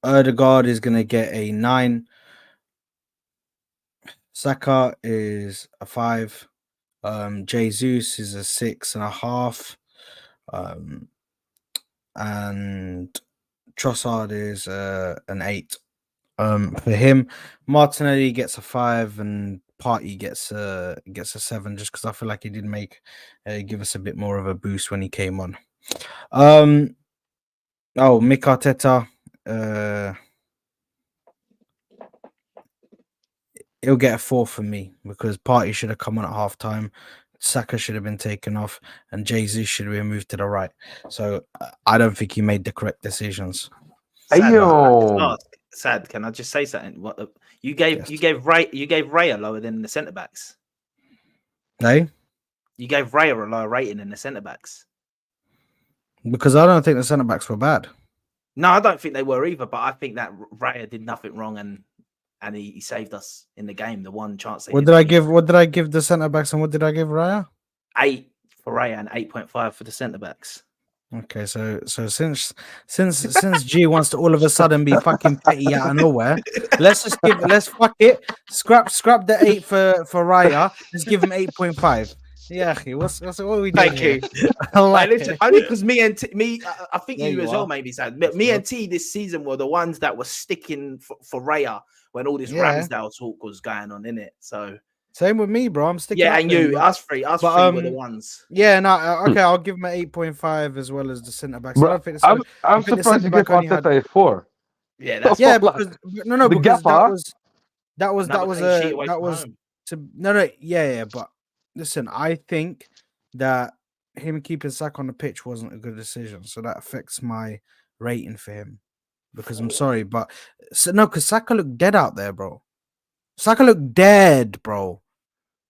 Erdegaard is gonna get a 9. Saka is a 5. Jesus is a 6.5. And Trossard is an 8. For him, Martinelli gets a 5, and Partey gets a 7, just because I feel like he did give us a bit more of a boost when he came on. Mick Arteta, he'll get a 4 for me, because Partey should have come on at halftime. Saka should have been taken off, and Jesus should have been moved to the right. So I don't think he made the correct decisions. Sad. Can I just say something? What you gave Raya lower than the centre backs. Hey, you gave Raya a lower rating than the centre backs. Because I don't think the centre backs were bad. No, I don't think they were either. But I think that Raya did nothing wrong, and he saved us in the game. The one chance. What did I give the centre backs, and what did I give Raya? 8 for Raya and 8.5 for the centre backs. Okay, so since G wants to all of a sudden be fucking petty out of nowhere, let's fuck it. Scrap the 8 for Raya. Let's give him 8.5. Yeah, what are we doing? Thank you. Listen, only because I think you as well, maybe sad. But me and T this season were the ones that were sticking for Raya when all this Ramsdale talk was going on, innit? So same with me, bro. I'm sticking. Yeah, and you, us three were the ones. Yeah, no, okay, I'll give him an 8.5 as well as the centre backs. Bro, I'm surprised you gave Arteta a 4. Yeah, that's because that was but listen, I think that him keeping Saka on the pitch wasn't a good decision, so that affects my rating for him. Because I'm sorry, but because Saka looked dead out there, bro. Saka looked dead, bro.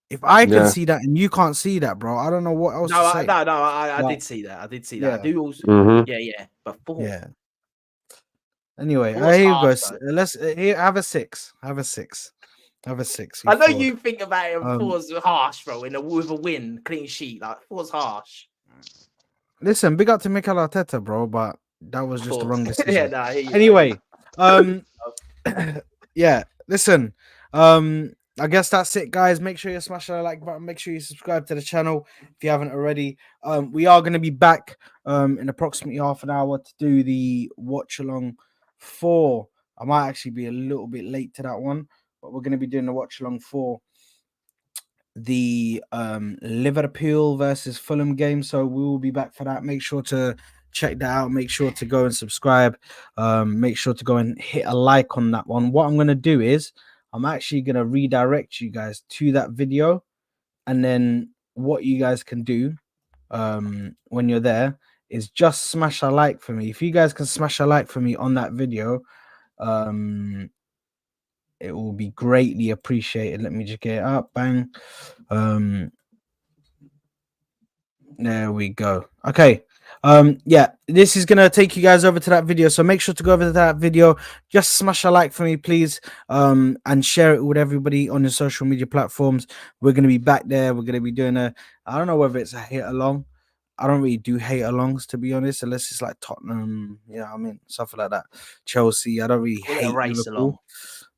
If I can see that and you can't see that, bro, I don't know what else to say. I did see that. I did see that. I do also. But 4. Yeah. Anyway, here you go. Let's have a 6. Have a 6. Have a 6. I know you think about it. 4's harsh, bro. With a win, clean sheet, like 4's harsh. Listen, big up to Mikel Arteta, bro, but that was just the wrong decision. Yeah, anyway, yeah. Listen, I guess that's it, guys. Make sure you smash that like button. Make sure you subscribe to the channel if you haven't already. We are going to be back in approximately half an hour to do the watch along 4. I might actually be a little bit late to that one, but we're going to be doing the watch along 4 the Liverpool versus Fulham game. So we will be back for that. Make sure to check that out. Make sure to go and subscribe. Make sure to go and hit a like on that one. What I'm going to do is I'm actually going to redirect you guys to that video, and then what you guys can do when you're there is just smash a like for me. If you guys can smash a like for me on that video, it will be greatly appreciated. Let me just get it up. Bang. There we go. Okay. Yeah, this is gonna take you guys over to that video, so make sure to go over to that video. Just smash a like for me, please, and share it with everybody on your social media platforms. We're gonna be back there. We're gonna be doing I don't know whether it's a hit along. I don't really do hate alongs, to be honest, unless it's like Tottenham, you know what I mean, something like that. Chelsea, I don't really Call it a hate race Liverpool. along.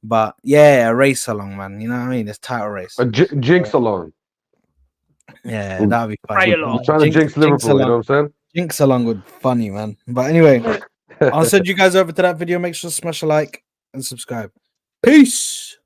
But yeah, a race along, man. You know what I mean? It's title race. A jinx along. Yeah, that'd be funny. Pray along. I'm trying to jinx Liverpool. You know what I'm saying? Jinx along would be funny, man. But anyway, I'll send you guys over to that video. Make sure to smash a like and subscribe. Peace.